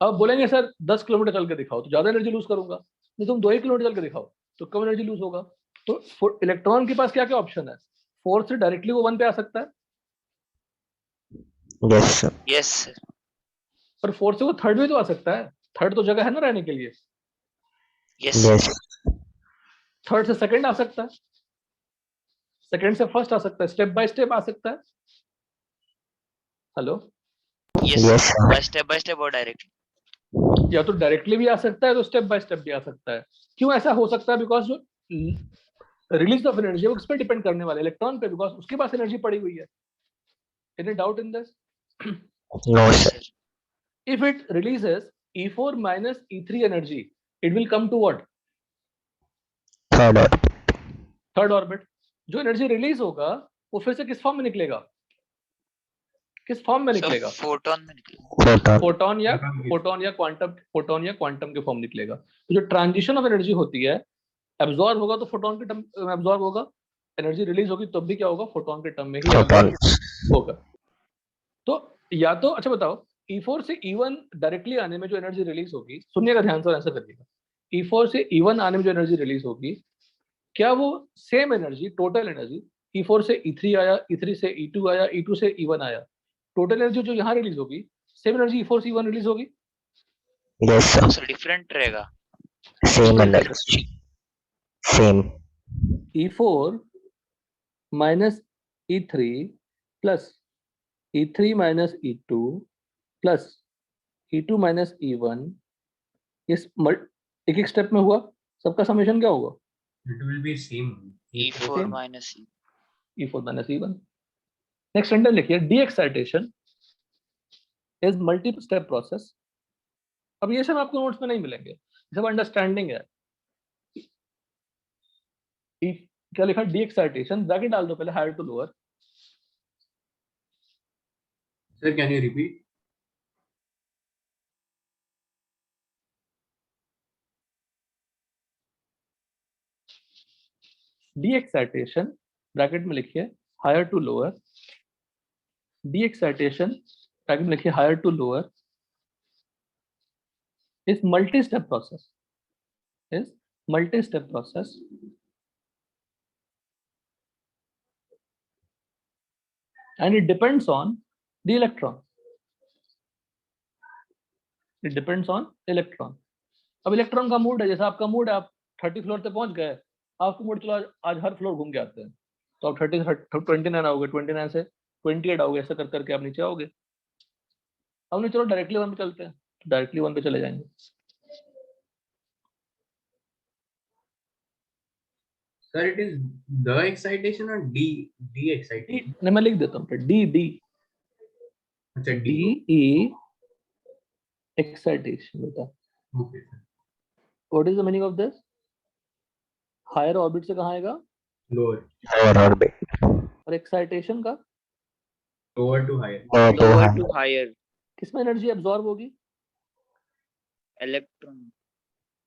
[SPEAKER 1] अब बोलेंगे सर 10 किलोमीटर चल के दिखाओ, तो ज्यादा एनर्जी लूज करूंगा। नहीं, तुम 2 ही किलोमीटर चल के दिखाओ तो कम एनर्जी लूज होगा। तो इलेक्ट्रॉन के पास क्या क्या ऑप्शन है? 4 से डायरेक्टली वो 1 पे आ सकता है,
[SPEAKER 3] यस सर,
[SPEAKER 2] यस सर।
[SPEAKER 1] पर 4 से वो 3rd में तो आ सकता है। 3rd तो जगह है ना रहने के लिए।
[SPEAKER 2] यस।
[SPEAKER 3] यस
[SPEAKER 1] 3rd से 2nd आ सकता है, 2nd से 1st आ सकता है, स्टेप बाय स्टेप आ सकता है। Hello,
[SPEAKER 2] yes
[SPEAKER 3] Yes, sir.
[SPEAKER 2] Step by step और डायरेक्ट।
[SPEAKER 1] या तो डायरेक्टली भी आ सकता है, तो स्टेप बाय स्टेप भी आ सकता है। क्यों ऐसा हो सकता है? बिकॉज जो रिलीज ऑफ एनर्जी वो किस पे डिपेंड करने वाले? इलेक्ट्रॉन पे, बिकॉज उसके पास एनर्जी पड़ी हुई है। Any doubt in this?
[SPEAKER 3] No sir,
[SPEAKER 1] If it releases E4 minus E3 energy, it will come to what?
[SPEAKER 3] Third और
[SPEAKER 1] थर्ड ऑर्बिट। जो एनर्जी रिलीज होगा वो फिर से किस फॉर्म में निकलेगा? किस फॉर्म में निकलेगा?
[SPEAKER 2] फोटोन में निकलेगा।
[SPEAKER 3] फोटोन
[SPEAKER 1] फोटोन या क्वांटम के फॉर्म निकलेगा। तो जो ट्रांजिशन ऑफ एनर्जी होती है, एब्जॉर्ब होगा तो फोटोन के टर्म में एब्जॉर्ब होगा, एनर्जी रिलीज होगी तब भी क्या होगा? फोटोन के टर्म में ही
[SPEAKER 3] फोटोन
[SPEAKER 1] होगा। तो या तो अच्छा बताओ, E4 से E1 डायरेक्टली आने में जो एनर्जी रिलीज होगी, सुनिएगा ध्यान से, आंसर करिएगा। E4 से E1 आने में जो एनर्जी रिलीज होगी, क्या वो same energy, total energy E4 से E3 आया, E3 से E2 आया, E2 से E1 आया, टोटल एनर्जी जो यहाँ रिलीज होगी, सेम एनर्जी E4 से E1 रिलीज होगी?
[SPEAKER 3] यस सर,
[SPEAKER 2] सर डिफरेंट रहेगा।
[SPEAKER 3] Same energy, same.
[SPEAKER 1] E4 minus E3 plus E3 minus E2 plus E2 minus E1, इस एक एक स्टेप में हुआ, सबका समेशन क्या होगा?
[SPEAKER 5] It will be same.
[SPEAKER 2] E4 minus
[SPEAKER 1] E4 minus E1। Next sentence लिखिए, de-excitation is multi step process. अब ये सब आपको नोट्स में नहीं मिलेंगे, सब अंडरस्टैंडिंग है। क्या लिखा? डी एक्साइटेशन, ब्रैकेट डाल दो पहले, higher to lower.
[SPEAKER 5] Sir, can you repeat?
[SPEAKER 1] De excitation bracket में लिखिए higher to lower, de excitation bracket में लिखिए higher to lower is multi step process, is multi step process and it depends on the electron, it depends on electron। अब electron का mood है, जैसा आपका mood है, आप 30 फ्लोर पे पहुंच गए, आपको मूड चलो आज हर फ्लोर घूम के आते हैं, तो आप 29 आओगे, 29 से 28 आओगे, ऐसा कर करके आप नीचे आओगे। अब नहीं, चलो डायरेक्टली 1 पे चलते हैं, डायरेक्टली 1 पे चले जाएंगे।
[SPEAKER 5] Sir, it is the excitation or D excitation?
[SPEAKER 1] नहीं, मैं लिख देता हूँ डी डी
[SPEAKER 5] अच्छा,
[SPEAKER 1] डी
[SPEAKER 5] D.
[SPEAKER 1] ई एक्साइटेशन बेटा।
[SPEAKER 5] Okay, sir.
[SPEAKER 1] What is the meaning of this? Higher orbit से कहाँ आएगा?
[SPEAKER 5] Lower.
[SPEAKER 3] लोअर ऑर्बिट,
[SPEAKER 1] और एक्साइटेशन का
[SPEAKER 5] Lower to higher.
[SPEAKER 2] Lower to higher
[SPEAKER 1] किसमें एनर्जी एब्जॉर्ब होगी?
[SPEAKER 2] इलेक्ट्रॉन।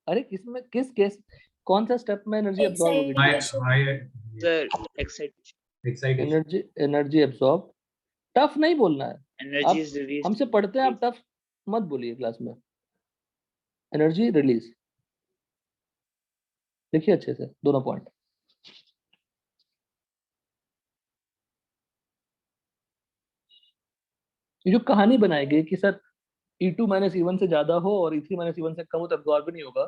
[SPEAKER 1] अरे किसमें, किस केस, कौन सा स्टेप में एनर्जी एब्जॉर्ब होगी?
[SPEAKER 5] Higher.
[SPEAKER 2] Sir excitation,
[SPEAKER 5] Excitation.
[SPEAKER 1] Energy energy absorb. Tough नहीं बोलना है,
[SPEAKER 2] एनर्जी इज रिलीज।
[SPEAKER 1] हमसे पढ़ते हैं, आप टफ मत बोलिए क्लास में। एनर्जी रिलीज लिखिए अच्छे से दोनों पॉइंट। ये जो कहानी बनाएगी कि सर E2 माइनस E1 से ज्यादा हो और E3 माइनस E1 से कम हो तो एब्जॉर्ब नहीं होगा,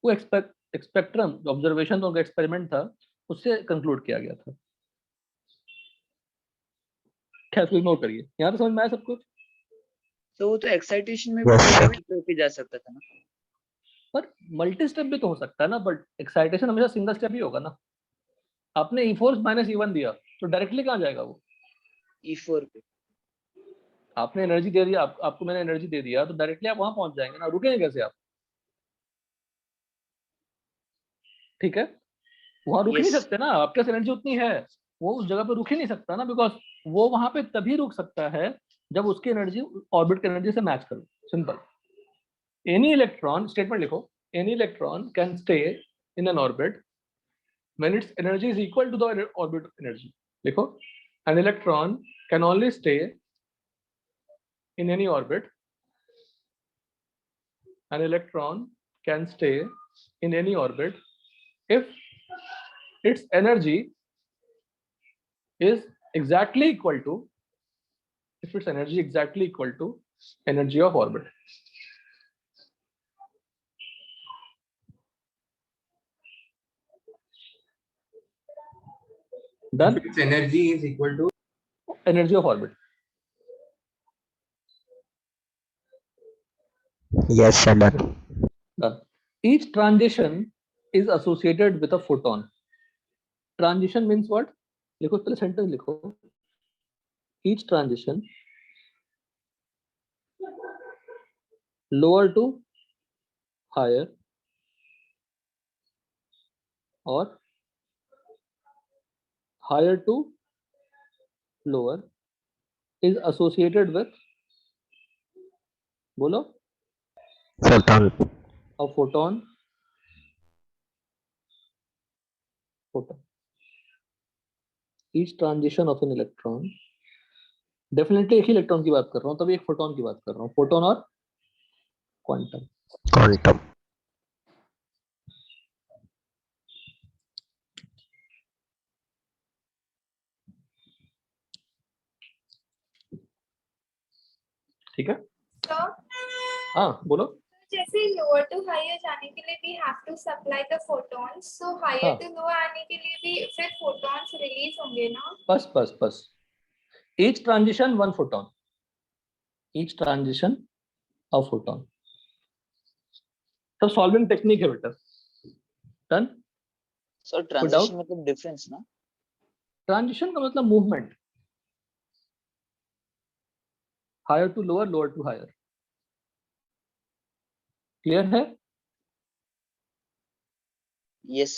[SPEAKER 1] वो एक्सपेक्ट्रम ऑब्जर्वेशन तो उनका एक्सपेरिमेंट था, उससे कंक्लूड किया गया था। क्या इग्नोर करिए, यहाँ तो समझ में आया सब कुछ।
[SPEAKER 2] तो वो तो एक्साइटेशन में
[SPEAKER 3] Yes,
[SPEAKER 2] भी
[SPEAKER 3] sir.
[SPEAKER 2] एक ही जा सकता था ना।
[SPEAKER 1] पर मल्टी स्टेप भी तो हो सकता है ना, बट एक्साइटेशन हमेशा सिंगल स्टेप ही होगा ना। आपने E4 माइनस E1 दिया तो डायरेक्टली कहाँ जाएगा वो?
[SPEAKER 2] E4 पे।
[SPEAKER 1] आपने एनर्जी दे दिया, आपको मैंने एनर्जी दे दिया, तो डायरेक्टली आप वहां पहुंच जाएंगे ना, रुकेंगे कैसे आप? ठीक है, वहां रुक नहीं
[SPEAKER 2] Yes.
[SPEAKER 1] सकते ना, आपके पास एनर्जी उतनी है, वो उस जगह पे रुक ही नहीं सकता ना, बिकॉज वो वहां पे तभी रुक सकता है जब उसकी एनर्जी ऑर्बिट की एनर्जी से मैच करो। सिंपल। एनी इलेक्ट्रॉन, स्टेटमेंट लिखो, any electron can stay in an orbit when its energy is equal to the orbit energy. लिखो, an electron can only stay in any orbit, an electron can stay in any orbit if its energy is exactly equal to energy of orbit. Done?
[SPEAKER 5] Its energy is equal to
[SPEAKER 1] Energy of orbit.
[SPEAKER 3] Yes, sir, done.
[SPEAKER 1] Done. Each transition is associated with a photon. Transition means what? लिखो पहले sentence लिखो। Each transition lower to higher or higher to lower is associated with, बोलो,
[SPEAKER 3] Photon.
[SPEAKER 1] a photon. Each transition of an electron, definitely एक ही electron की बात कर रहा हूँ, तभी एक फोटोन की बात कर रहा हूँ, फोटोन और क्वांटम।
[SPEAKER 3] Quantum.
[SPEAKER 1] ठीक है,
[SPEAKER 4] So,
[SPEAKER 1] हाँ बोलो।
[SPEAKER 4] से lower to higher जाने के लिए we have to supply the photons, so higher
[SPEAKER 1] हाँ।
[SPEAKER 4] to lower आने के लिए भी फिर photons release होंगे ना?
[SPEAKER 1] बस each transition one photon, each transition a photon. तो सॉल्विंग टेक्निक है बेटा। डन।
[SPEAKER 2] सर ट्रांजिशन मतलब डिफरेंस ना?
[SPEAKER 1] ट्रांजिशन का मतलब movement, higher to lower, lower to higher. Clear है?
[SPEAKER 2] यस।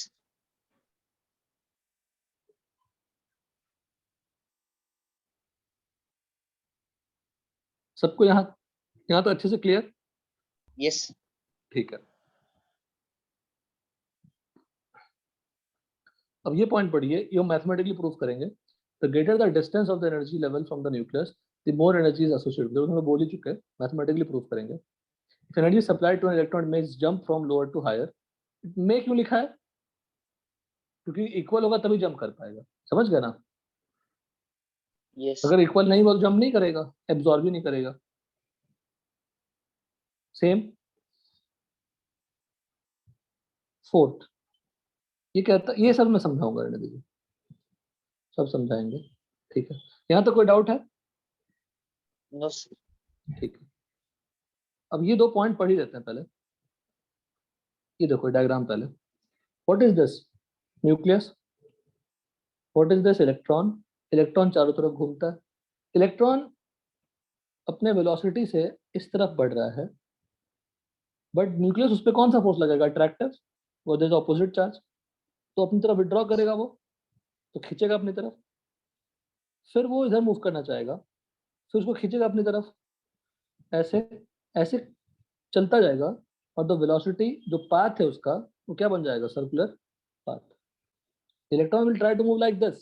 [SPEAKER 1] सबको यहाँ तो अच्छे से क्लियर?
[SPEAKER 2] यस।
[SPEAKER 1] ठीक है। अब ये पॉइंट पढ़िए, ये मैथमेटिकली प्रूव करेंगे। The greater the distance of the energy level from the nucleus, the more energy is associated. जो हम बोल ही चुके हैं, मैथमेटिकली प्रूव करेंगे। If energy supplied to an electron makes jump from lower to higher, में क्यों लिखा है? क्योंकि इक्वल होगा तभी जंप कर पाएगा। समझ गए ना?
[SPEAKER 2] यस।
[SPEAKER 1] अगर इक्वल नहीं हो जंप नहीं करेगा, एब्जॉर्ब ही नहीं करेगा। सेम फोर्थ, ये कहता, ये सब मैं समझाऊंगा, रहने दीजिए, सब समझाएंगे। ठीक है, यहाँ तो कोई डाउट है?
[SPEAKER 2] No sir.
[SPEAKER 1] ठीक है। अब ये दो पॉइंट पढ़ ही देते हैं पहले। ये देखो डायग्राम पहले। What is this? Nucleus. What is this? Electron. Electron चारों तरफ घूमता है। इलेक्ट्रॉन अपने वेलोसिटी से इस तरफ बढ़ रहा है, बट न्यूक्लियस उस पर कौन सा फोर्स लगेगा? अट्रैक्टिव। वो देयर इज ऑपोजिट चार्ज, तो अपनी तरफ विड्रॉ करेगा, वो तो खींचेगा अपनी तरफ। फिर वो इधर मूव करना चाहेगा, फिर उसको खींचेगा अपनी तरफ, ऐसे ऐसे चलता जाएगा, और द वेलोसिटी जो पाथ है उसका, वो क्या बन जाएगा? Circular path. Electron will try to move like this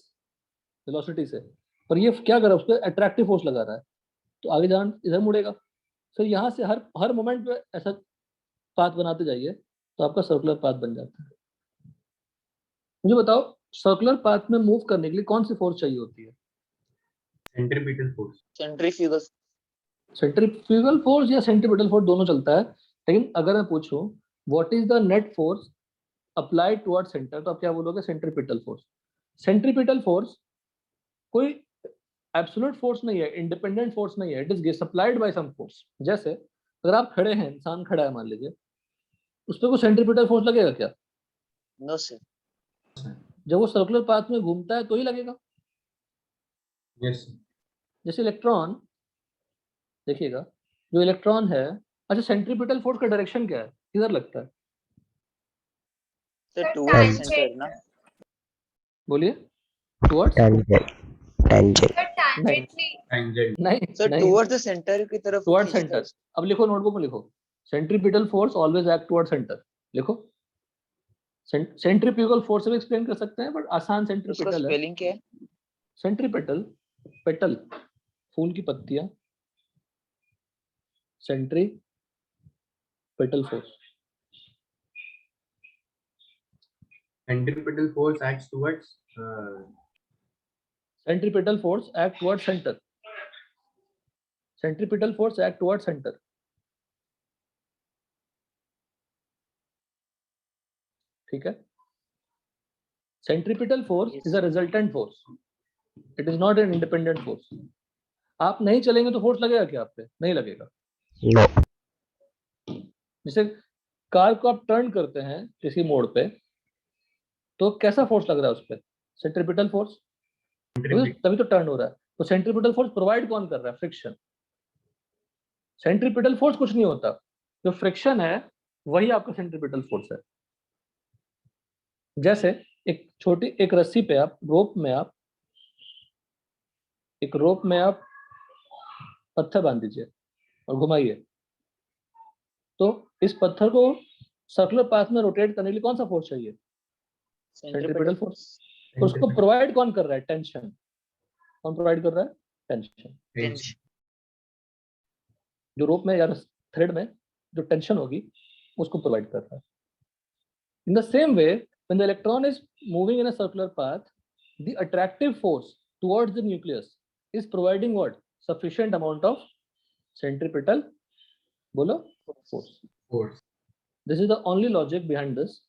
[SPEAKER 1] velocity से, पर ये क्या कर रहा है? उस पर अट्रैक्टिव फोर्स लगा रहा है, तो आगे जान इधर मुड़ेगा। फिर यहाँ से हर मोमेंट पे ऐसा पाथ बनाते जाइए, तो आपका सर्कुलर पाथ बन जाता है। मुझे बताओ, सर्कुलर पाथ में मूव करने के लिए कौन सी फोर्स चाहिए होती है?
[SPEAKER 5] Centripetal force.
[SPEAKER 2] Centrifugal.
[SPEAKER 1] Centrifugal force या सेंट्रीपिटल फोर्स, दोनों चलता है। लेकिन अगर मैं पूछूं what is the net force applied toward centre, तो आप क्या बोलोगे? Centripetal force. सेंट्रीपिटल फोर्स कोई एब्सोल्यूट फोर्स नहीं है, इंडिपेंडेंट फोर्स नहीं है, it is supplied by some force. जैसे अगर आप खड़े हैं, इंसान खड़ा है मान लीजिए, उस पर कोई सेंट्रीपिटल फोर्स लगेगा क्या?
[SPEAKER 2] No sir.
[SPEAKER 1] जब वो सर्कुलर पाथ में घूमता है तो ही लगेगा।
[SPEAKER 5] यस।
[SPEAKER 1] जैसे इलेक्ट्रॉन, देखिएगा, जो इलेक्ट्रॉन है, अच्छा सेंट्रीपिटल फोर्स का डायरेक्शन क्या है? किधर लगता है?
[SPEAKER 2] Sir
[SPEAKER 4] Sir,
[SPEAKER 2] toward
[SPEAKER 4] tangent.
[SPEAKER 2] Centre ना?
[SPEAKER 1] बोलिए। Towards?
[SPEAKER 3] Tangent tangent
[SPEAKER 4] Sir, tangently.
[SPEAKER 5] Tangent.
[SPEAKER 1] नहीं
[SPEAKER 2] सर
[SPEAKER 1] नहीं,
[SPEAKER 2] टुवर्ड द सेंटर की तरफ
[SPEAKER 1] टुवर्ड
[SPEAKER 2] खींचता है
[SPEAKER 1] सेंटर।
[SPEAKER 2] उसको।
[SPEAKER 1] अब लिखो, नोटबुक में लिखो, centripetal force always act toward centre. लिखो, सेंट्रीफ्यूगल फोर्स भी एक्सप्लेन कर सकते हैं, बट आसान
[SPEAKER 2] उसका
[SPEAKER 1] सेंट्रीपिटल है।
[SPEAKER 2] स्पेलिंग क्या है?
[SPEAKER 1] सेंट्रीपेटल, पेटल, फूल की पत्तियां, centripetal force.
[SPEAKER 5] Centripetal force acts towards
[SPEAKER 1] centripetal force act toward centre. Centripetal force act toward centre. ठीक है। Centripetal force is a resultant force, it is not an independent force. आप नहीं चलेंगे तो force लगेगा क्या आप पे? नहीं लगेगा।
[SPEAKER 3] नो
[SPEAKER 1] जैसे कार को आप टर्न करते हैं किसी मोड़ पे, तो कैसा फोर्स लग रहा है उस पर? सेंट्रीपिटल फोर्स, तभी तो टर्न हो रहा है। तो सेंट्रीपिटल फोर्स प्रोवाइड कौन कर रहा है? फ्रिक्शन। सेंट्रीपिटल फोर्स कुछ नहीं होता, जो फ्रिक्शन है वही आपका सेंट्रीपिटल फोर्स है। जैसे एक रस्सी पे आप, रोप में आप पत्थर बांध दीजिए और घुमाइए, तो इस पत्थर को सर्कुलर पाथ में रोटेट करने के लिए कौन सा फोर्स चाहिए? Centripetal force. तो उसको प्रोवाइड कौन कर रहा है? टेंशन। कौन प्रोवाइड कर रहा है? टेंशन। जो रोप में या थ्रेड में जो टेंशन होगी उसको प्रोवाइड कर रहा है। In the same way, when the electron is moving in a circular path, the attractive force towards the nucleus is providing what? Sufficient amount of centripetal, बोलो, force. This is the only logic behind this.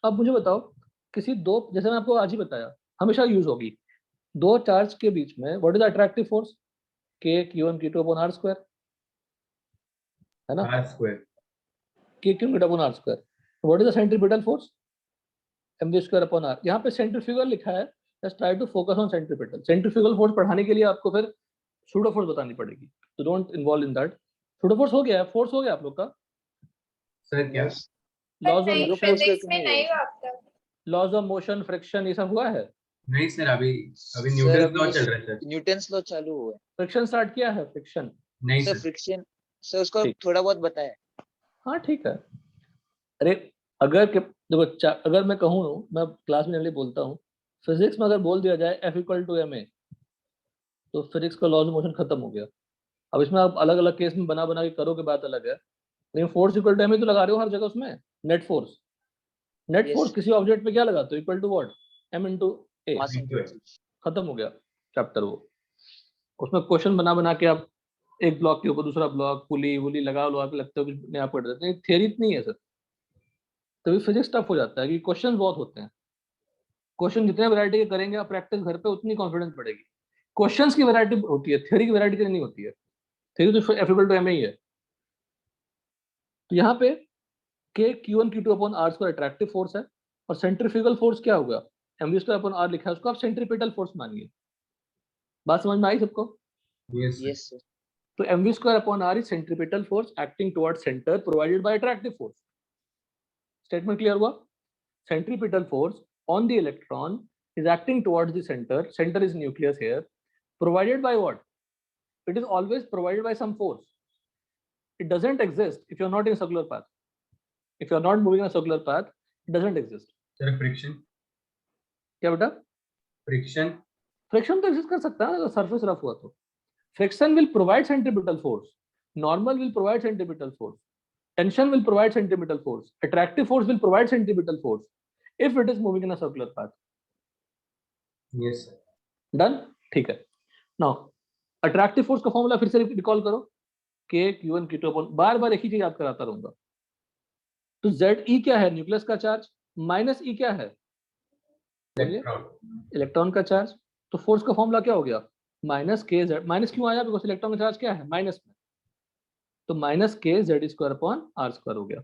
[SPEAKER 1] अब मुझे बताओ, किसी दो, जैसे मैं आपको आज ही बताया, हमेशा यूज होगी, दो चार्ज के बीच में what is the attractive force? k q1 q2 upon r square, है ना?
[SPEAKER 5] r square
[SPEAKER 1] k q upon r square. What is the centripetal force? mv square upon r। यहाँ पे सेंट्रीफ्यूगल लिखा है, just try to focus on centripetal. Centrifugal force पढ़ाने के लिए आपको फिर सूडो फोर्स बतानी पड़ेगी, तो don't involve in that. Pseudo force हो गया है, फोर्स हो गया आप लोग का।
[SPEAKER 5] सर क्या
[SPEAKER 2] Yes.
[SPEAKER 1] लॉज
[SPEAKER 4] नहीं,
[SPEAKER 1] ऑफ
[SPEAKER 4] फिजिक्स में नहीं हुआ अब तक।
[SPEAKER 1] लॉज ऑफ मोशन, फ्रिक्शन, ये सब हुआ है।
[SPEAKER 5] नहीं सर, अभी
[SPEAKER 2] सर
[SPEAKER 5] न्यूटन लॉ
[SPEAKER 2] अभी
[SPEAKER 5] चल रहा है सर।
[SPEAKER 2] न्यूटन्स लॉ चालू हुआ है।
[SPEAKER 1] फ्रिक्शन स्टार्ट किया है, फ्रिक्शन।
[SPEAKER 5] नहीं
[SPEAKER 2] सर
[SPEAKER 5] सर,
[SPEAKER 2] फ्रिक्शन, सर उसको
[SPEAKER 1] ठीक।
[SPEAKER 2] थोड़ा बहुत बताया।
[SPEAKER 1] हाँ ठीक है। अरे अगर देखो, अगर मैं कहूँ, मैं क्लास में जनरली बोलता हूँ, फिजिक्स में अगर बोल दिया जाए F इक्वल टू ma, तो फिजिक्स का लॉज ऑफ मोशन खत्म हो गया। अब इसमें आप अलग अलग केस में बना बना के करोगे, बात अलग है, लेकिन फोर्स इक्वल टू ma तो लगा रहे हो हर जगह उसमें। Net force, net
[SPEAKER 2] Yes.
[SPEAKER 1] Force किसी ऑब्जेक्ट पे क्या लगाते हो? Equal to what? m into a।
[SPEAKER 2] Mass into
[SPEAKER 1] खत्म हो गया चैप्टर वो। उसमें क्वेश्चन बना बना के आप एक ब्लॉक के ऊपर दूसरा ब्लॉक, पुली वुली लगा लो, आप लगता है कुछ नया पढ़ देते हैं। थियरी इतनी है सर, तभी फिजिक्स टफ हो जाता है कि क्वेश्चन बहुत होते हैं। क्वेश्चन जितने वैरायटी के करेंगे आप प्रैक्टिस घर पे, उतनी कॉन्फिडेंस बढ़ेगी। क्वेश्चंस की वैरायटी होती है, थ्योरी की वैरायटी नहीं होती है। थ्योरी तो F इक्वल टू ma ही है। तो यहाँ पे k q1 q2 upon r square attractive force है, और सेंट्रीफ्यूगल फोर्स क्या होगा? mv स्क्वायर अपॉन r लिखा है, उसको आप सेंट्रीपिटल फोर्स मानिए। बात समझ में आई सबको?
[SPEAKER 5] Yes sir.
[SPEAKER 2] Yes sir.
[SPEAKER 1] तो mv square upon r is centripetal force acting towards centre provided by attractive force. Statement clear हुआ? Centripetal force on the electron is acting towards the center. Center is nucleus here. Provided by what? It is always provided by some force. It doesn't exist if you're not in a circular path. If you're not moving in a circular path, it doesn't exist.
[SPEAKER 5] Sir friction,
[SPEAKER 1] क्या बेटा?
[SPEAKER 5] Friction
[SPEAKER 1] friction तो exist कर सकता है अगर surface rough हुआ तो। Friction will provide centripetal force. Normal will provide centripetal force. Tension will provide centripetal force. Attractive force will provide centripetal force if it is moving in a circular path.
[SPEAKER 5] Yes sir.
[SPEAKER 1] Done? ठीक है। Now attractive force का formula फिर से recall करो, k q1 q2 upon, बार बार एक ही चीज याद कराता रहूंगा। तो Ze क्या है? न्यूक्लियस का चार्ज, माइनस E क्या है? बोलिए।
[SPEAKER 5] इलेक्ट्रॉन।
[SPEAKER 1] इलेक्ट्रॉन का चार्ज। तो फोर्स का फॉर्मूला क्या हो गया? Minus k z। माइनस क्यों आया? बिकॉज इलेक्ट्रॉन का चार्ज क्या है? माइनस में। तो minus k z square upon r square हो गया।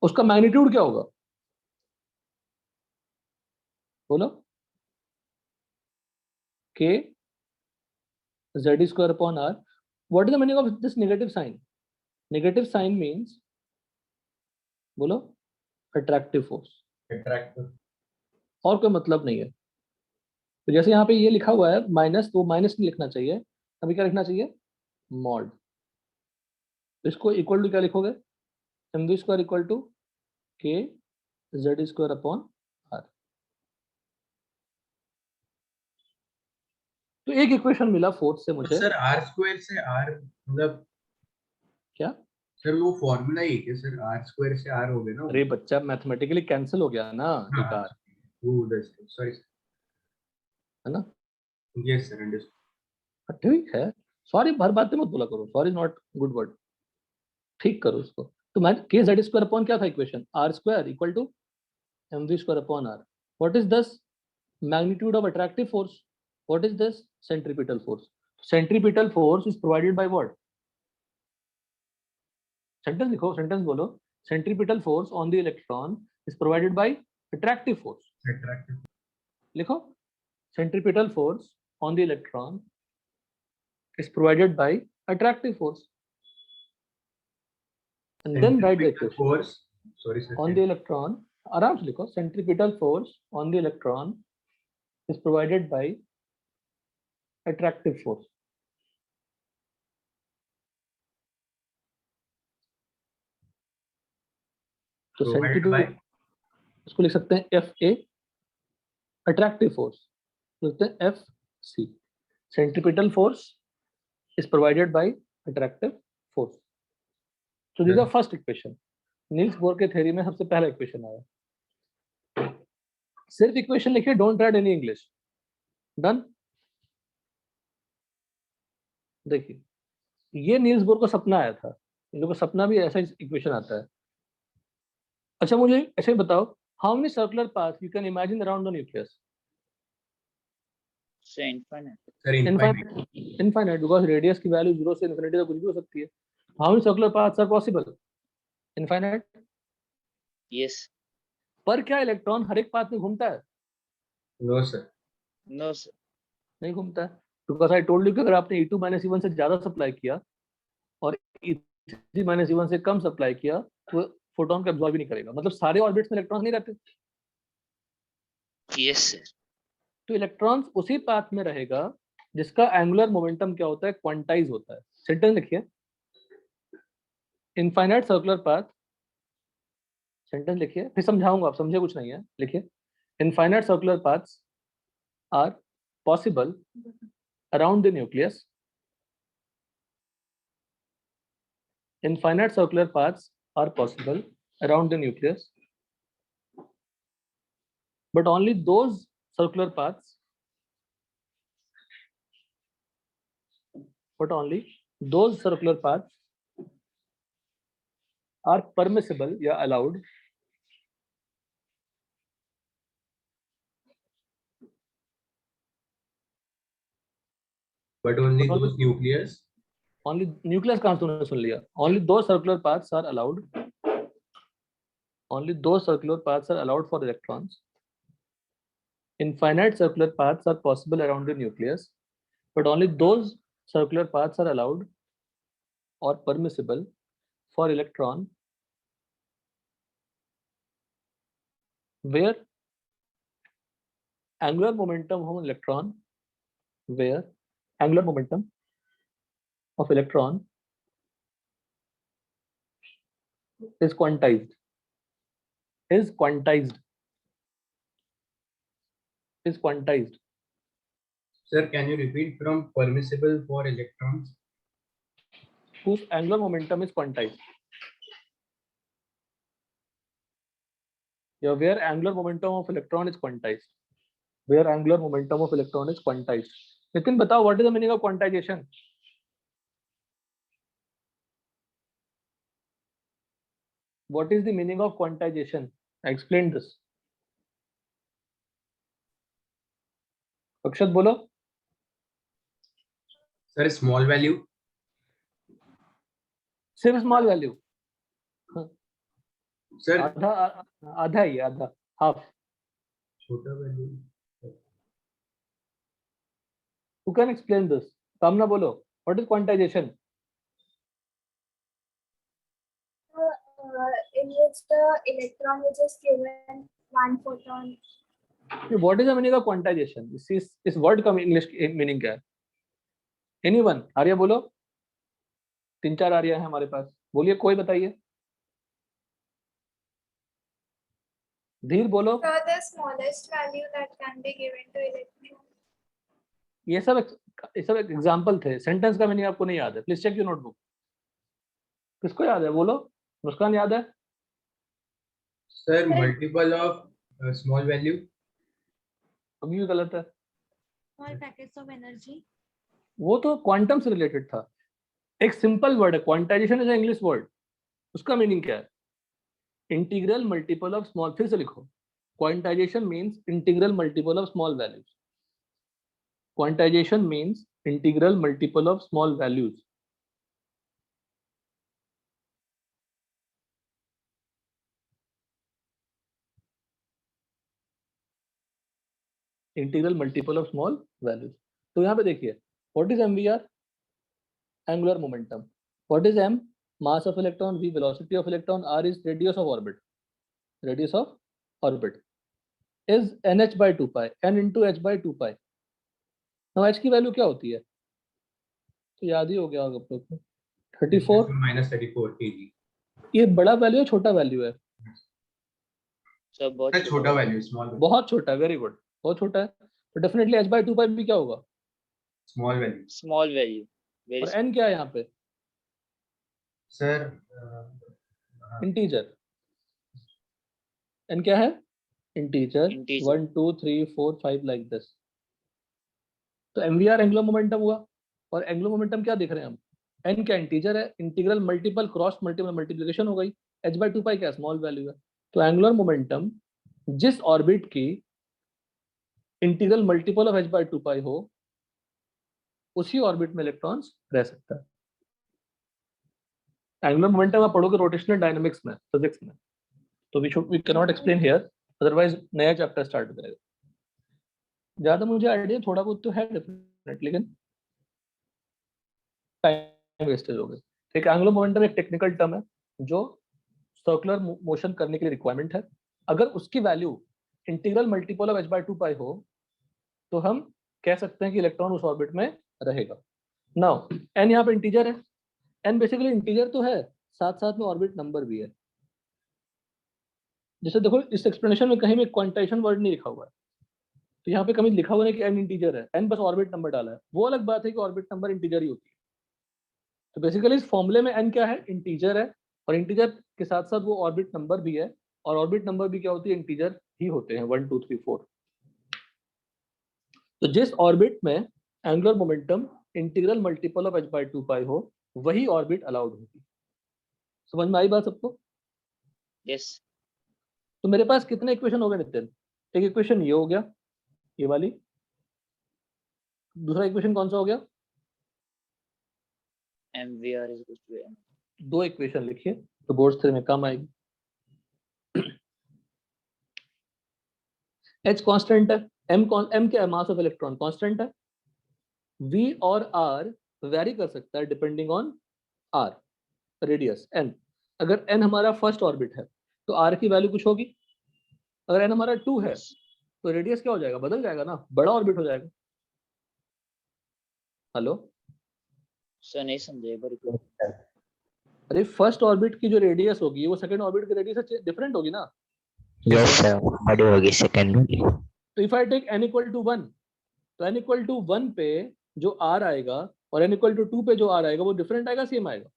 [SPEAKER 1] उसका मैग्नीट्यूड क्या होगा? बोलो। k z square upon r. What is the meaning of this negative sign? Negative sign means, बोलो, attractive force,
[SPEAKER 5] अट्रैक्टिव।
[SPEAKER 1] और कोई मतलब नहीं है। तो जैसे यहाँ पे ये लिखा हुआ है माइनस, तो माइनस नहीं लिखना चाहिए, अभी क्या लिखना चाहिए? मॉड। इसको इक्वल टू क्या लिखोगे? mv square equal to k z square upon r। तो एक इक्वेशन मिला फोर्थ से मुझे।
[SPEAKER 5] सर आर स्क्वायर से आर मतलब
[SPEAKER 1] क्या?
[SPEAKER 5] सर वो फॉर्मूला ही है सर, आर स्क्वायर से आर हो गया ना वो।
[SPEAKER 1] अरे बच्चा, मैथमेटिकली कैंसिल हो गया ना एक
[SPEAKER 5] हाँ,
[SPEAKER 1] r,
[SPEAKER 5] वो अंडरस्टूड, सॉरी
[SPEAKER 1] है ना?
[SPEAKER 5] Yes sir understood.
[SPEAKER 1] ठीक है, सॉरी हर बात में मत बोला करो, सॉरी नॉट गुड वर्ड। ठीक करो उसको। तो मैं k z स्क्वायर अपॉन क्या था equation? r square equal to mv square upon r। What is this? Magnitude of attractive force. What is this? Centripetal force. Centripetal force is provided by what? Sentence लिखो, sentence बोलो। Centripetal force on the electron is provided by attractive force.
[SPEAKER 5] Attractive.
[SPEAKER 1] लिखो, centripetal force on the electron is provided by attractive force. And then write the equation.
[SPEAKER 5] Force, sorry sir,
[SPEAKER 1] On the electron, आराम से लिखो, centripetal force on the electron is provided by attractive force. तो centripetal, इसको लिख सकते हैं FA, attractive force लिखते हैं FC. Centripetal force is provided by attractive force. So this is the first equation. Niels Bohr के थ्योरी में सबसे पहला इक्वेशन आया। सिर्फ इक्वेशन लिखिए, don't write any English. Done? देखिए, ये नील्स बोर को सपना आया था, इन लोगों को सपना भी ऐसा इक्वेशन आता है। अच्छा मुझे ऐसे बताओ, how many circular paths you can imagine around the nucleus?
[SPEAKER 2] So infinite.
[SPEAKER 5] Sir, infinite.
[SPEAKER 1] Infinite, because radius की वैल्यू 0 से इन्फिनिटी तक कुछ भी हो सकती है. How many circular paths are possible? Infinite.
[SPEAKER 2] Yes.
[SPEAKER 1] पर क्या इलेक्ट्रॉन हर एक पाथ में घूमता है?
[SPEAKER 5] No, sir.
[SPEAKER 2] No, sir.
[SPEAKER 1] नहीं घूमता है, बिकॉज आई टोल्ड यू कि अगर आपने E2 माइनस E1 से ज्यादा सप्लाई किया और E3 माइनस E1 से कम सप्लाई किया तो फोटोन को एब्जॉर्ब ही नहीं करेगा. मतलब सारे ऑर्बिट्स में इलेक्ट्रॉन नहीं रहते.
[SPEAKER 2] Yes, sir.
[SPEAKER 1] तो इलेक्ट्रॉन्स उसी पाथ में रहेगा जिसका एंगुलर मोमेंटम क्या होता है, क्वांटाइज होता है. सेंटेंस लिखिए, इनफाइनाइट सर्कुलर पाथ. सेंटेंस लिखिए, फिर समझाऊंगा, आप समझे कुछ नहीं है. लिखिए, infinite circular paths are possible around the nucleus. Infinite circular paths are possible around the nucleus, but only those circular paths, are permissible या allowed
[SPEAKER 5] But only those nucleus.
[SPEAKER 1] only nucleus कहाँ तूने सुन लिया? Only those circular paths are allowed. Only those circular paths are allowed for electrons. Infinite circular paths are possible around the nucleus, but only those circular paths are allowed or permissible for electron where angular momentum of electron, where angular momentum of electron is quantized. Is quantized. Is quantized.
[SPEAKER 5] Sir, can you repeat from permissible for electrons?
[SPEAKER 1] Whose angular momentum is quantized. Yeah, where angular momentum of electron is quantized. Where angular momentum of electron is quantized. Nitin, बताओ, what is the meaning of quantization? What is the meaning of quantization? I explained this. अक्षत बोलो.
[SPEAKER 5] Sir, small value.
[SPEAKER 1] सिर्फ small value.
[SPEAKER 5] Sir,
[SPEAKER 1] आधा आधा ही, आधा, half.
[SPEAKER 5] छोटा value.
[SPEAKER 1] Who can explain this? कामना बोलो. What is quantization?
[SPEAKER 4] In which the electron which is given one photon.
[SPEAKER 1] What is the meaning of quantization? इस word का English meaning क्या है? Anyone? आर्या बोलो. 3-4 आर्या है हमारे पास. बोलिए, कोई बताइए. धीर बोलो.
[SPEAKER 4] So the smallest value that can be given to electron.
[SPEAKER 1] ये सब एग्जांपल थे. सेंटेंस का मीनिंग आपको नहीं याद है? Please check your notebook. किसको याद है? बोलो. मुस्कान याद है?
[SPEAKER 5] Sir, multiple of small value.
[SPEAKER 1] अभी भी गलत है.
[SPEAKER 6] Small packets of energy.
[SPEAKER 1] वो तो क्वांटम से रिलेटेड था. एक सिंपल वर्ड है, क्वांटाइजेशन इज इंग्लिश वर्ड. उसका मीनिंग क्या है? Integral multiple of small. फिर से लिखो. Quantization means integral multiple of small values. Quantization means integral multiple of small values. Integral multiple of small values. तो यहाँ पे देखिए, what is MVR? Angular momentum. What is M? Mass of electron. V velocity of electron. R is radius of orbit. Radius of orbit is nh by 2 pi. n into h by 2 pi. now h की value क्या होती है? तो याद ही हो गया होगा आप लोग को. 34.
[SPEAKER 5] Minus 34 kg.
[SPEAKER 1] ये बड़ा वैल्यू है, छोटा वैल्यू है?
[SPEAKER 2] सब बहुत
[SPEAKER 5] Sir, छोटा value, small value.
[SPEAKER 1] बहुत छोटा है. वेरी गुड, बहुत छोटा है. तो डेफिनेटली h by 2 pi भी क्या होगा?
[SPEAKER 5] Small value.
[SPEAKER 2] Small value. Very
[SPEAKER 1] और n क्या है यहाँ पे?
[SPEAKER 5] Sir,
[SPEAKER 1] integer. n क्या है? इंटीजर.
[SPEAKER 2] Integer.
[SPEAKER 1] 1 2 3 4 5 like this. तो एमवीआर एंगुलर मोमेंटम हुआ. और एंगुलर मोमेंटम क्या देख रहे हैं हम? n क्या इंटीजर है. Integral multiple cross multiple multiplication हो गई. h by 2 pi क्या स्मॉल वैल्यू है. तो एंगुलर मोमेंटम जिस ऑर्बिट की इंटीग्रल मल्टीपल ऑफ h/2π हो उसी ऑर्बिट में इलेक्ट्रॉन्स रह सकता है। एंगुलर मोमेंटम आप पढ़ोगे रोटेशनल डायनामिक्स में, फिजिक्स में, तो we can not explain here, otherwise नया चैप्टर स्टार्ट हो जाएगा। ज्यादा मुझे आइडिया थोड़ा बहुत तो है डेफिनेट, लेकिन टाइम वेस्टेज हो गया। एक एंगुलर मोमेंटम एक टेक्निकल टर्म है जो सर्कुलर मोशन करने के लिए रिक्वायरमेंट है। अगर उसकी value integral multiple of h/2π हो तो हम कह सकते हैं कि इलेक्ट्रॉन उस ऑर्बिट में रहेगा। नाउ n यहाँ पे इंटीजर है, n बेसिकली इंटीजर तो है, साथ साथ में ऑर्बिट नंबर भी है। जैसे देखो इस एक्सप्लेनेशन में कहीं में क्वांटाइजेशन वर्ड नहीं लिखा हुआ है, तो यहाँ पे कहीं लिखा हुआ है कि n इंटीजर है, n बस ऑर्बिट नंबर डाला है। वो अलग बात है कि ऑर्बिट नंबर इंटीजर ही होती है। तो बेसिकली इस फॉर्मूले में n क्या है, इंटीजर है, और इंटीजर के साथ साथ वो ऑर्बिट नंबर भी है, और ऑर्बिट नंबर भी क्या होती है, इंटीजर ही होते हैं, 1 2 3 4। तो जिस ऑर्बिट में angular momentum integral multiple of h/2π हो वही ऑर्बिट अलाउड होगी। समझ में आई बात सबको?
[SPEAKER 2] यस।
[SPEAKER 1] तो मेरे पास कितने इक्वेशन हो गए नितिन? एक इक्वेशन ये हो गया, ये वाली। दूसरा इक्वेशन कौन सा हो गया?
[SPEAKER 2] mvr is equal to m।
[SPEAKER 1] 2 equation लिखिए तो बोर्ड थ्योरी में काम आएगी। h कांस्टेंट है, m क्या है, मास ऑफ इलेक्ट्रॉन कांस्टेंट है, v और r वेरी कर सकता है depending on r radius n। अगर n हमारा फर्स्ट ऑर्बिट है तो r की वैल्यू कुछ होगी, अगर n हमारा 2 है तो रेडियस क्या हो जाएगा, बदल जाएगा ना, बड़ा ऑर्बिट हो जाएगा। हेलो
[SPEAKER 2] सर नहीं समझे एक बार रिपीट।
[SPEAKER 1] अरे फर्स्ट ऑर्बिट की जो रेडियस होगी वो सेकंड ऑर्बिट की रेडियस से डिफरेंट होगी ना।
[SPEAKER 3] यस सर, बड़ी होगी सेकंड वाली।
[SPEAKER 1] तो if I take n equal to 1, तो n इक्वल टू 1 पे जो r आएगा और n इक्वल टू 2 पे जो r आएगा वो डिफरेंट आएगा, सेम आएगा?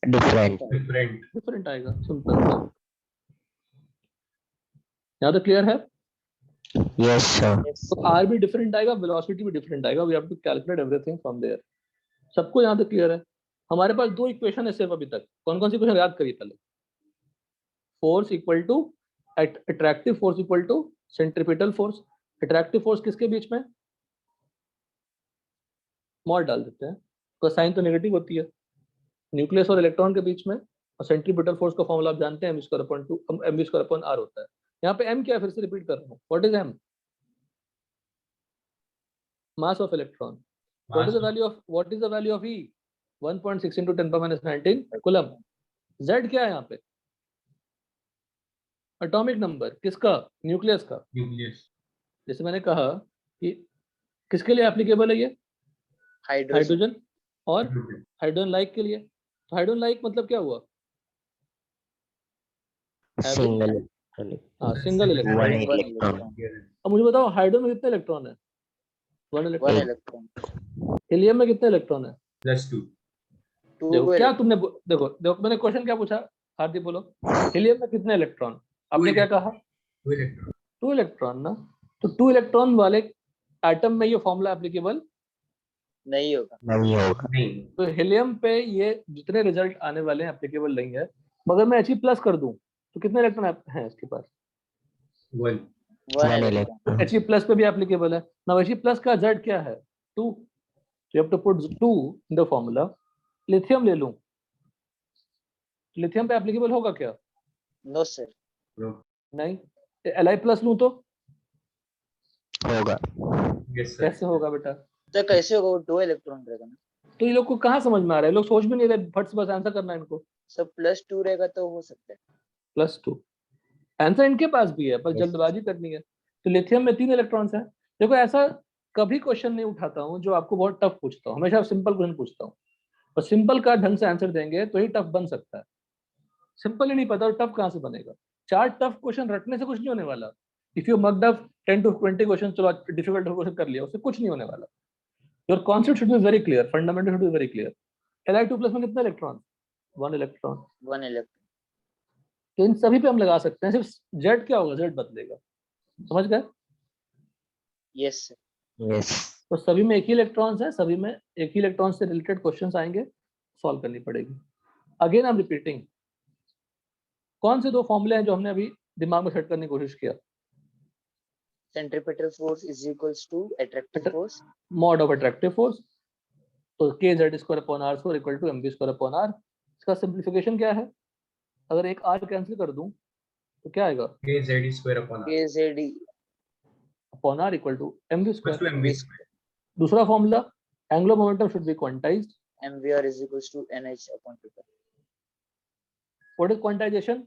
[SPEAKER 1] डिफरेंट आएगा, सिंपल। यहाँ तो क्लियर है?
[SPEAKER 3] Yes sir.
[SPEAKER 1] तो r भी डिफरेंट आएगा, वेलोसिटी भी डिफरेंट आएगा, we have to calculate everything from there. सबको यहाँ तक क्लियर है? हमारे पास 2 इक्वेशन है सिर्फ अभी तक। कौन कौन सी इक्वेशन याद करिए पहले? Force equal to attractive force equal to centripetal force. Attractive force किसके बीच में? मॉड डाल देते हैं, तो साइन तो नेगेटिव होती है, न्यूक्लियस और इलेक्ट्रॉन के बीच में। और सेंट्रीपिटल फोर्स का फॉर्मूला आप जानते हैं, mv²/r होता है। यहाँ पे m क्या है, फिर से रिपीट कर रहा हूँ, what is m? Mass of electron. What is the value of E? 1.6 × 10⁻19 coulomb. Z क्या है यहाँ पे? एटॉमिक नंबर किसका? न्यूक्लियस का। जैसे मैंने कहा कि किसके लिए एप्लीकेबल है ये? हाइड्रोजन और हाइड्रोजन लाइक के लिए। तो हाइड्रोजन लाइक मतलब क्या हुआ?
[SPEAKER 3] Single
[SPEAKER 1] single electron. अब मुझे बताओ हाइड्रोजन में कितने इलेक्ट्रॉन है? 1 इलेक्ट्रॉन। हीलियम में कितने इलेक्ट्रॉन है?
[SPEAKER 5] +2।
[SPEAKER 1] देखो क्या तुमने देखो मैंने क्वेश्चन क्या पूछा, हार्दिक बोलो। हीलियम में कितने इलेक्ट्रॉन? आपने क्या कहा? 2 इलेक्ट्रॉन ना। तो 2 इलेक्ट्रॉन वाले एटम में ये फॉर्मूला एप्लीकेबल
[SPEAKER 2] नहीं होगा।
[SPEAKER 1] तो हीलियम पे ये जितने रिजल्ट आने वाले हैं एप्लीकेबल नहीं है। मगर मैं He+ कर दूं तो कितने इलेक्ट्रॉन हैं इसके पास?
[SPEAKER 5] 1
[SPEAKER 1] He+ पे भी एप्लीकेबल है ना। He+ का Z क्या है? 2। You have to put 2 in the formula. Lithium ले लूं, लिथियम पे एप्लीकेबल होगा क्या?
[SPEAKER 2] No sir.
[SPEAKER 1] नहीं। Li+ लूं तो
[SPEAKER 3] होगा।
[SPEAKER 1] कैसे होगा बेटा?
[SPEAKER 2] तो कैसे होगा, वो 2 इलेक्ट्रॉन रहेगा ना।
[SPEAKER 1] तो ये लोग को कहाँ समझ में आ रहा है? लोग सोच भी नहीं रहे, फट से बस आंसर करना है इनको।
[SPEAKER 2] सब +2 रहेगा तो हो सकता है।
[SPEAKER 1] +2 आंसर इनके पास भी है, पर जल्दबाजी करनी है। तो लिथियम में 3 इलेक्ट्रॉन्स हैं। देखो ऐसा कभी क्वेश्चन नहीं उठाता हूँ जो आपको बहुत टफ पूछता हूँ, हमेशा सिंपल क्वेश्चन पूछता हूँ। और सिंपल का ढंग से आंसर देंगे तो ही टफ बन सकता है। सिंपल ही नहीं पता तो टफ कहाँ से बनेगा? 4 टफ क्वेश्चन रटने से कुछ नहीं होने वाला। If you mucked up 10 to 20 question, चलो डिफिकल्ट क्वेश्चन कर लिया, उससे कुछ नहीं होने वाला। Your concept should be very clear, fundamental should be very clear. Li2+ में कितने इलेक्ट्रॉन? 1 इलेक्ट्रॉन।
[SPEAKER 2] 1 इलेक्ट्रॉन।
[SPEAKER 1] तो इन सभी पे हम लगा सकते हैं, सिर्फ Z क्या होगा, Z बदलेगा। समझ गए?
[SPEAKER 2] Yes sir.
[SPEAKER 3] यस।
[SPEAKER 1] तो सभी में एक ही इलेक्ट्रॉन्स है, सभी में एक ही इलेक्ट्रॉन से रिलेटेड क्वेश्चंस आएंगे, सॉल्व करनी पड़ेगी। अगेन आई एम रिपीटिंग, कौन से 2 फॉर्मूले हैं जो हमने अभी दिमाग में सेट करने की कोशिश किया।
[SPEAKER 2] Centripetal force is equals to attractive force.
[SPEAKER 1] Mod of attractive force, तो kz square upon r square equal to mv square upon r। इसका सिंप्लीफिकेशन क्या है, अगर एक r कैंसिल कर दूं तो क्या आएगा,
[SPEAKER 5] kz square upon r
[SPEAKER 2] KZD
[SPEAKER 1] upon r equal to mv
[SPEAKER 5] equals to
[SPEAKER 1] square.
[SPEAKER 5] mv square.
[SPEAKER 1] दूसरा formula, angular momentum should be quantized.
[SPEAKER 2] MVR is equals to NH upon 2 pi.
[SPEAKER 1] What is quantization,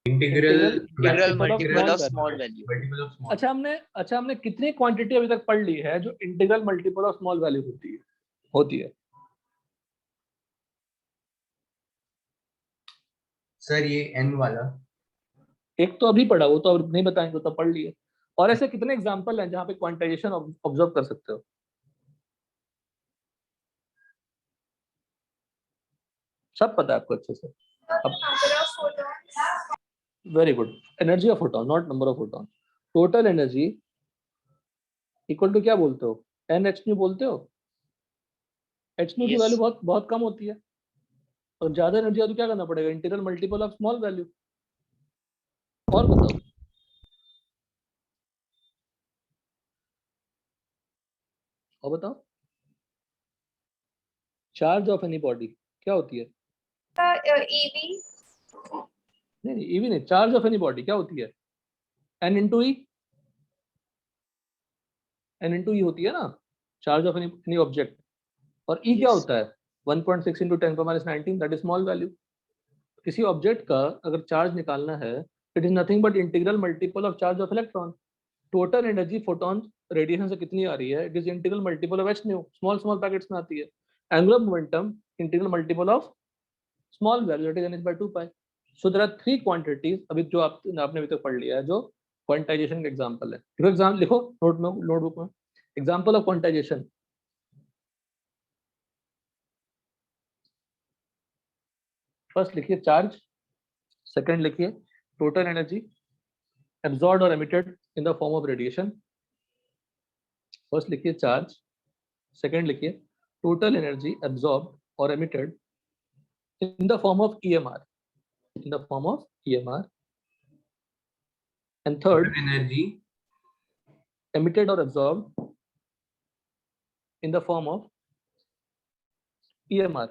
[SPEAKER 5] Integral
[SPEAKER 2] Integral multiple
[SPEAKER 1] small
[SPEAKER 2] of small value.
[SPEAKER 5] multiple of small.
[SPEAKER 1] अच्छा हमने कितनी quantity अभी तक पढ़ ली है जो integral multiple of small value होती है।
[SPEAKER 5] सर ये n वाला
[SPEAKER 1] एक तो अभी पढ़ा, वो तो अब नहीं बताएंगे, तो पढ़ लिए। और ऐसे कितने एग्जांपल हैं जहाँ पे क्वांटाइजेशन ऑब्जर्व कर सकते हो, सब पता है आपको अच्छे से।
[SPEAKER 4] Number of photons.
[SPEAKER 1] Very good, energy of photon not number of photon. Total energy equal to क्या बोलते हो, एन एच न्यू बोलते हो। एच न्यू की
[SPEAKER 2] Yes.
[SPEAKER 1] वैल्यू बहुत बहुत कम होती है, और ज्यादा एनर्जी है तो क्या करना पड़ेगा, integral multiple of small value. और बताओ, और बताओ, चार्ज ऑफ एनी बॉडी क्या होती है,
[SPEAKER 4] EV.
[SPEAKER 1] नहीं ईवी नहीं, चार्ज ऑफ एनी बॉडी क्या होती है, एन इंटू ई, एन इंटू ई होती है ना चार्ज ऑफ एनी ऑब्जेक्ट। और ई क्या
[SPEAKER 2] Yes.
[SPEAKER 1] होता है, 1.6 into 10⁻19, that is small value. किसी ऑब्जेक्ट का अगर चार्ज निकालना है, it is nothing but integral multiple of charge of electron. Total energy photon radiation से कितनी आ रही है, it is integral multiple of H nu, small small packets में आती है। Angular momentum integral multiple of small value, that is n by 2 pi। So there are 3 quantities अभी जो आपने अभी तक पढ़ लिया है जो क्वांटाइजेशन का एग्जांपल है। लिखो एग्जाम, लिखो नोटबुक में एग्जांपल ऑफ क्वांटाइजेशन। फर्स्ट लिखिए चार्ज, सेकंड लिखिए total energy absorbed or emitted in the form of radiation। First लिखिए चार्ज, सेकंड लिखिए total energy absorbed or emitted in the form of EMR, in the form of EMR, and third
[SPEAKER 5] energy
[SPEAKER 1] emitted or absorbed in the form of EMR।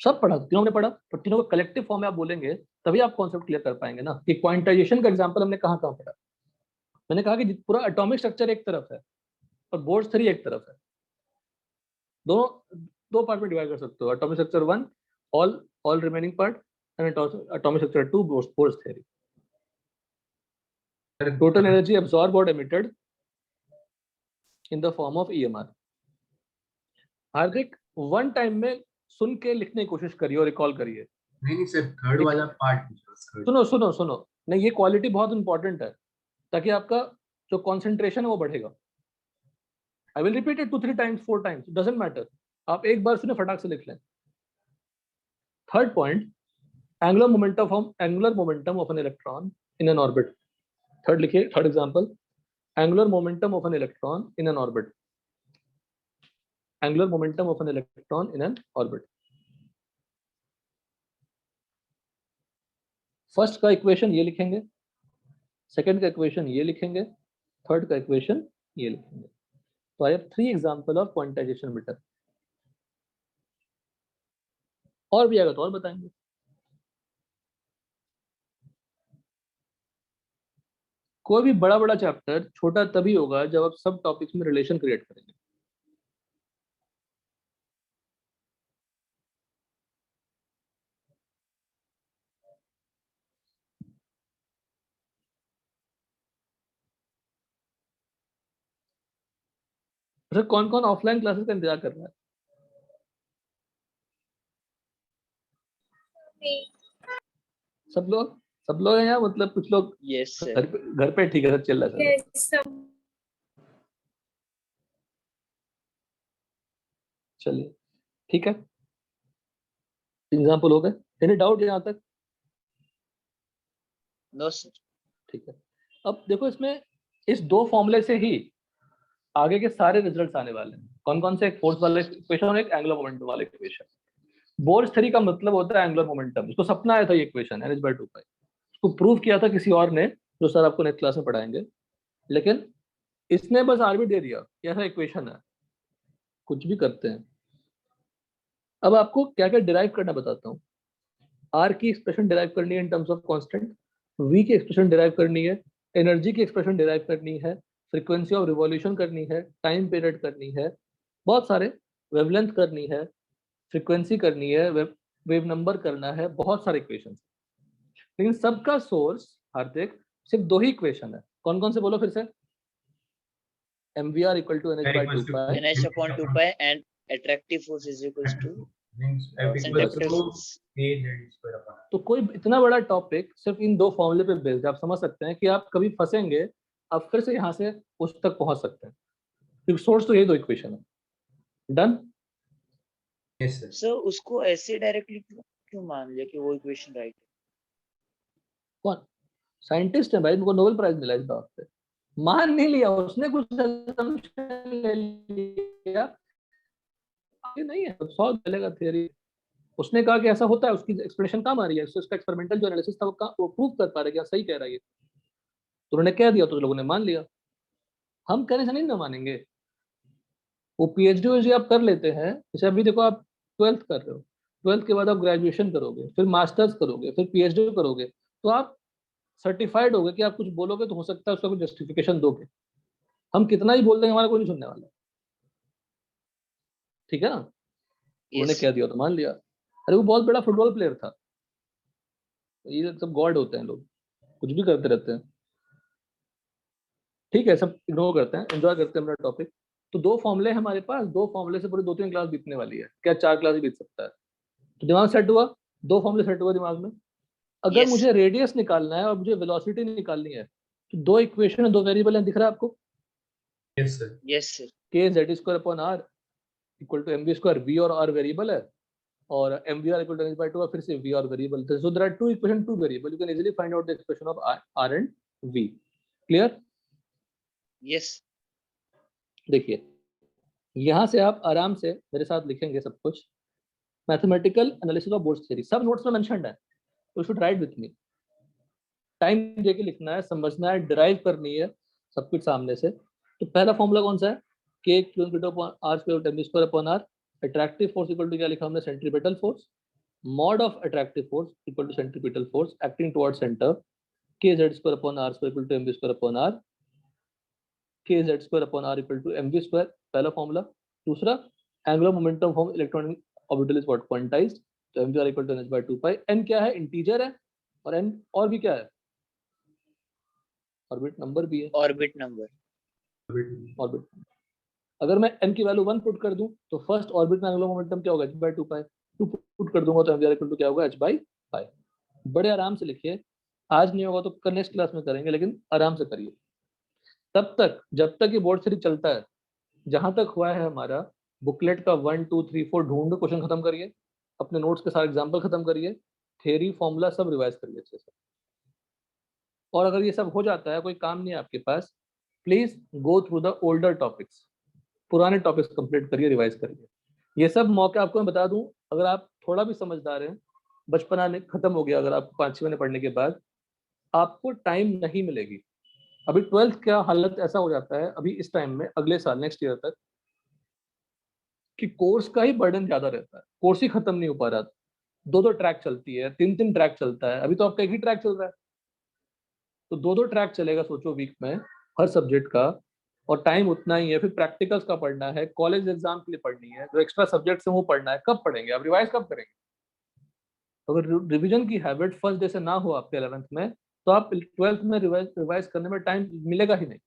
[SPEAKER 1] सब पढ़ा, तीनों ने पढ़ा, तो तीनों को कलेक्टिव फॉर्म में आप बोलेंगे तभी आप कॉन्सेप्ट क्लियर कर पाएंगे ना कि क्वांटाइजेशन का एग्जांपल हमने कहाँ कहाँ पढ़ा। मैंने कहा कि पूरा एटॉमिक स्ट्रक्चर एक तरफ है और बोर्ड 3 एक तरफ है, दोनों दो पार्ट में डिवाइड कर सकते हो, atomic structure 1 all remaining part and atomic structure 2 Bohr's theory. Total energy absorb और emitted in the form of EMR। Hardik one time में सुन के लिखने की कोशिश करिए और रिकॉल करिए।
[SPEAKER 5] नहीं सर थर्ड वाला पार्ट
[SPEAKER 1] सुनो सुनो सुनो, नहीं ये क्वालिटी बहुत इंपॉर्टेंट है ताकि आपका जो कंसंट्रेशन है वो बढ़ेगा। I will repeat it 2-3 times 4 times, doesn't matter, आप एक बार सुने फटाक से लिख लें। Third point, angular momentum of an electron in an orbit. Third लिखिए, third example, angular momentum of an electron in an orbit, angular momentum of an electron in an orbit. First का इक्वेशन ये लिखेंगे, second का equation ये लिखेंगे, third का equation ये लिखेंगे। तो I have 3 example of quantization meter. और भी आएगा तो और बताएंगे। कोई भी बड़ा बड़ा चैप्टर छोटा तभी होगा जब आप सब टॉपिक्स में रिलेशन क्रिएट करेंगे। अच्छा कौन कौन ऑफलाइन क्लासेस का इंतजार कर रहा है? सब लोग हैं या मतलब कुछ लोग
[SPEAKER 2] Yes, sir.
[SPEAKER 1] घर पे ठीक है, सब चल रहा है।
[SPEAKER 4] Yes, sir.
[SPEAKER 1] चलिए ठीक है, एग्जाम्पल हो गए। एनी डाउट यहाँ तक?
[SPEAKER 2] No, sir.
[SPEAKER 1] ठीक है, अब देखो इसमें इस 2 फॉर्मूले से ही आगे के सारे रिजल्ट्स आने वाले हैं। कौन कौन से? एक फोर्स वाला इक्वेशन और एक एंगुलर मोमेंटम वाला इक्वेशन। बोर्स थ्योरी का मतलब होता है एंगुलर मोमेंटम। इसको सपना आया था ये इक्वेशन NH/2π, इसको प्रूव किया था किसी और ने, जो सर आपको नेक्स्ट क्लास में पढ़ाएंगे, लेकिन इसने बस आर्बिट दे दिया कि ऐसा इक्वेशन है, कुछ भी करते हैं। अब आपको क्या क्या डिराइव करना बताता हूँ। आर की एक्सप्रेशन डिराइव करनी है in terms of constant, V की एक्सप्रेशन डिराइव करनी है, एनर्जी की एक्सप्रेशन डिराइव करनी है, फ्रीक्वेंसी ऑफ रिवॉल्यूशन करनी है, टाइम पीरियड करनी है, बहुत सारे, वेवलेंथ करनी है, फ्रीक्वेंसी करनी है, वेव नंबर करना है, बहुत सारे इक्वेशन। लेकिन सबका सोर्स हार्दिक सिर्फ दो ही इक्वेशन है। कौन कौन से बोलो फिर से? mvr equal to NH/2π,
[SPEAKER 2] NH/2π and attractive force is equals to centripetal force.
[SPEAKER 1] तो कोई इतना बड़ा टॉपिक सिर्फ इन दो फॉर्मूले पे बेस्ड, आप समझ सकते हैं कि आप कभी फंसेंगे, आप फिर से यहाँ से उस तक पहुंच सकते हैं, क्योंकि सोर्स तो ये दो इक्वेशन है। डन?
[SPEAKER 5] Yes sir.
[SPEAKER 2] सर उसको ऐसे डायरेक्टली क्यों मान लिया कि वो इक्वेशन राइट है?
[SPEAKER 1] कौन? साइंटिस्ट है भाई, उनको नोबेल प्राइज मिला इस बात पे। मान नहीं लिया उसने, कुछ assumption ले लिया, ये नहीं है, 100 चलेगा थियरी। उसने कहा कि ऐसा होता है, उसकी एक्सप्लेनेशन काम आ रही है, उसका एक्सपेरिमेंटल जो एनालिसिस था वो प्रूव कर पा रहे कि सही कह रहा है ये, तो उन्होंने कह दिया तो लोगों ने मान लिया। हम कहने से नहीं ना मानेंगे। वो PhD आप कर लेते हैं, जैसे अभी देखो आप 12th कर रहे हो, 12th के बाद आप ग्रेजुएशन करोगे, फिर मास्टर्स करोगे, फिर PhD करोगे, तो आप सर्टिफाइड होगे कि आप कुछ बोलोगे तो हो सकता है उसका कुछ जस्टिफिकेशन दोगे। हम कितना ही बोल देंगे, हमारा कोई नहीं सुनने वाला, ठीक है ना? उन्होंने
[SPEAKER 2] Yes.
[SPEAKER 1] कह दिया तो मान लिया। अरे वो बहुत बड़ा फुटबॉल प्लेयर था। ये सब गॉड होते हैं, लोग कुछ भी करते रहते हैं। ठीक है, सब इग्नोर करते हैं, एंजॉय करते हैं अपना टॉपिक। तो दो फॉर्मूले हमारे पास, दो फॉर्मूले से पूरी 2-3 क्लास बीतने वाली है, क्या 4 क्लास भी बीत सकता है। तो दिमाग सेट हुआ, दो फॉर्मूले सेट हुआ दिमाग में। अगर
[SPEAKER 2] Yes.
[SPEAKER 1] मुझे रेडियस निकालना है और मुझे वेलोसिटी निकालनी है, तो दो इक्वेशन है, दो वेरिएबल है, दिख रहा है आपको?
[SPEAKER 5] Yes sir.
[SPEAKER 2] Yes sir.
[SPEAKER 1] kz²/r equal to mv², v और r वेरिएबल है, और mvr इक्वल टू NH/2 फिर से v और variable. So there are two equation, two variable, you can easily find out the expression of r and v। Clear?
[SPEAKER 2] Yes.
[SPEAKER 1] देखिए, यहाँ से आप आराम से मेरे साथ लिखेंगे सब कुछ। Mathematical analysis of bourse theory सब नोट्स में मेंशन्ड है, तो should write with me. Time देके लिखना है, समझना है, डिराइव करनी है सब कुछ सामने से। तो पहला फॉर्मूला कौन सा है? k (r²mv²/r). Attractive force equal to क्या लिखा हमने? Centripetal force. Mod of attractive force equal to centripetal force acting towards centre, kz²/r² equal to mv²/r, kz²/r equal to mv²। पहला फॉर्मूला। दूसरा, angular momentum form electronic orbital is what? Quantized, तो mvr equal to NH/2π। n क्या है? Integer है, और n और भी क्या है? ऑर्बिट नंबर भी है।
[SPEAKER 2] Orbit number.
[SPEAKER 1] ऑर्बिट, अगर मैं n की वैल्यू 1 पुट कर दूं तो फर्स्ट ऑर्बिट में एंगुलर मोमेंटम क्या होगा? h/2π। 2 पुट कर दूंगा तो mvr इक्वल टू क्या होगा? h/π। बड़े आराम से लिखिए, आज नहीं होगा तो कल नेक्स्ट क्लास में करेंगे, लेकिन आराम से करिए। तब तक, जब तक ये बोर्ड सीरीज चलता है, जहां तक हुआ है हमारा, बुकलेट का 1 2 3 4 ढूंढ, क्वेश्चन खत्म करिए, अपने नोट्स के सारे एग्जाम्पल खत्म करिए, थ्योरी फॉर्मूला सब रिवाइज करिए अच्छे से। और अगर ये सब हो जाता है, कोई काम नहीं है आपके पास, please go through the older topics, पुराने टॉपिक्स कंप्लीट करिए, रिवाइज करिए। ये सब मौके आपको मैं बता दूं, अगर आप थोड़ा भी समझदार हैं, बचपना खत्म हो गया अगर आप 5-6 महीने पढ़ने के बाद, आपको टाइम नहीं मिलेगी। अभी 12th का हालत ऐसा हो जाता है अभी इस टाइम में, अगले साल नेक्स्ट ईयर तक, कि कोर्स का ही बर्डन ज्यादा रहता है, कोर्स ही खत्म नहीं हो पा रहा। 2-2 ट्रैक चलती है, 3-3 ट्रैक चलता है, अभी तो आपका एक ही ट्रैक चल रहा है, तो 2-2 ट्रैक चलेगा सोचो वीक में हर सब्जेक्ट का, और टाइम उतना ही है। फिर प्रैक्टिकल्स का पढ़ना है, कॉलेज एग्जाम के लिए पढ़नी है, जो एक्स्ट्रा सब्जेक्ट्स हैं वो पढ़ना है। कब पढ़ेंगे आप? रिवाइज कब करेंगे? अगर रिवीजन की हैबिट फर्स्ट डे से ना हो आपके 11th में, तो आप 12th में रिवाइज करने में टाइम मिलेगा ही नहीं।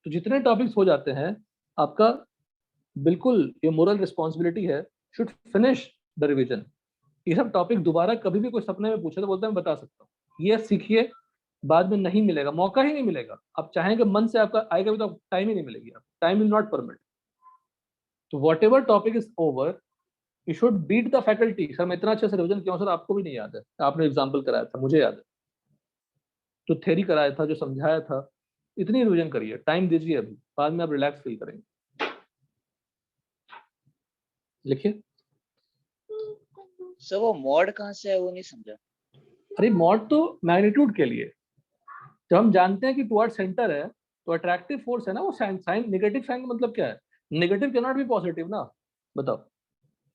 [SPEAKER 1] तो जितने टॉपिक्स हो जाते हैं, आपका बिल्कुल ये मोरल रिस्पॉन्सिबिलिटी है, शुड फिनिश द रिवीजन। ये सब टॉपिक दोबारा कभी भी कोई सपने में पूछे तो बोलते हैं मैं बता सकता हूँ, ये सीखिए, बाद में नहीं मिलेगा, मौका ही नहीं मिलेगा। आप चाहेंगे मन से आपका आएगा भी तो टाइम ही नहीं मिलेगी, आप टाइम विल नॉट परमिट। तो whatever topic is over, you should beat the faculty. Sir मैं इतना अच्छे से रिवीजन किया सर, आपको भी नहीं याद है? आपने एग्जाम्पल कराया था, मुझे याद है, जो थ्योरी कराया था, जो समझाया था, इतनी रिवीजन करिए, टाइम दीजिए अभी, बाद में आप रिलैक्स फील करेंगे। लिखिए।
[SPEAKER 2] सर वो मॉड कहाँ से है वो नहीं समझा।
[SPEAKER 1] अरे मॉड तो मैग्नीट्यूड के लिए, जब हम जानते हैं कि टुवर्ड सेंटर है तो अट्रैक्टिव फोर्स है ना वो साइन, नेगेटिव साइन का मतलब क्या है, negative can not B positive ना, बताओ।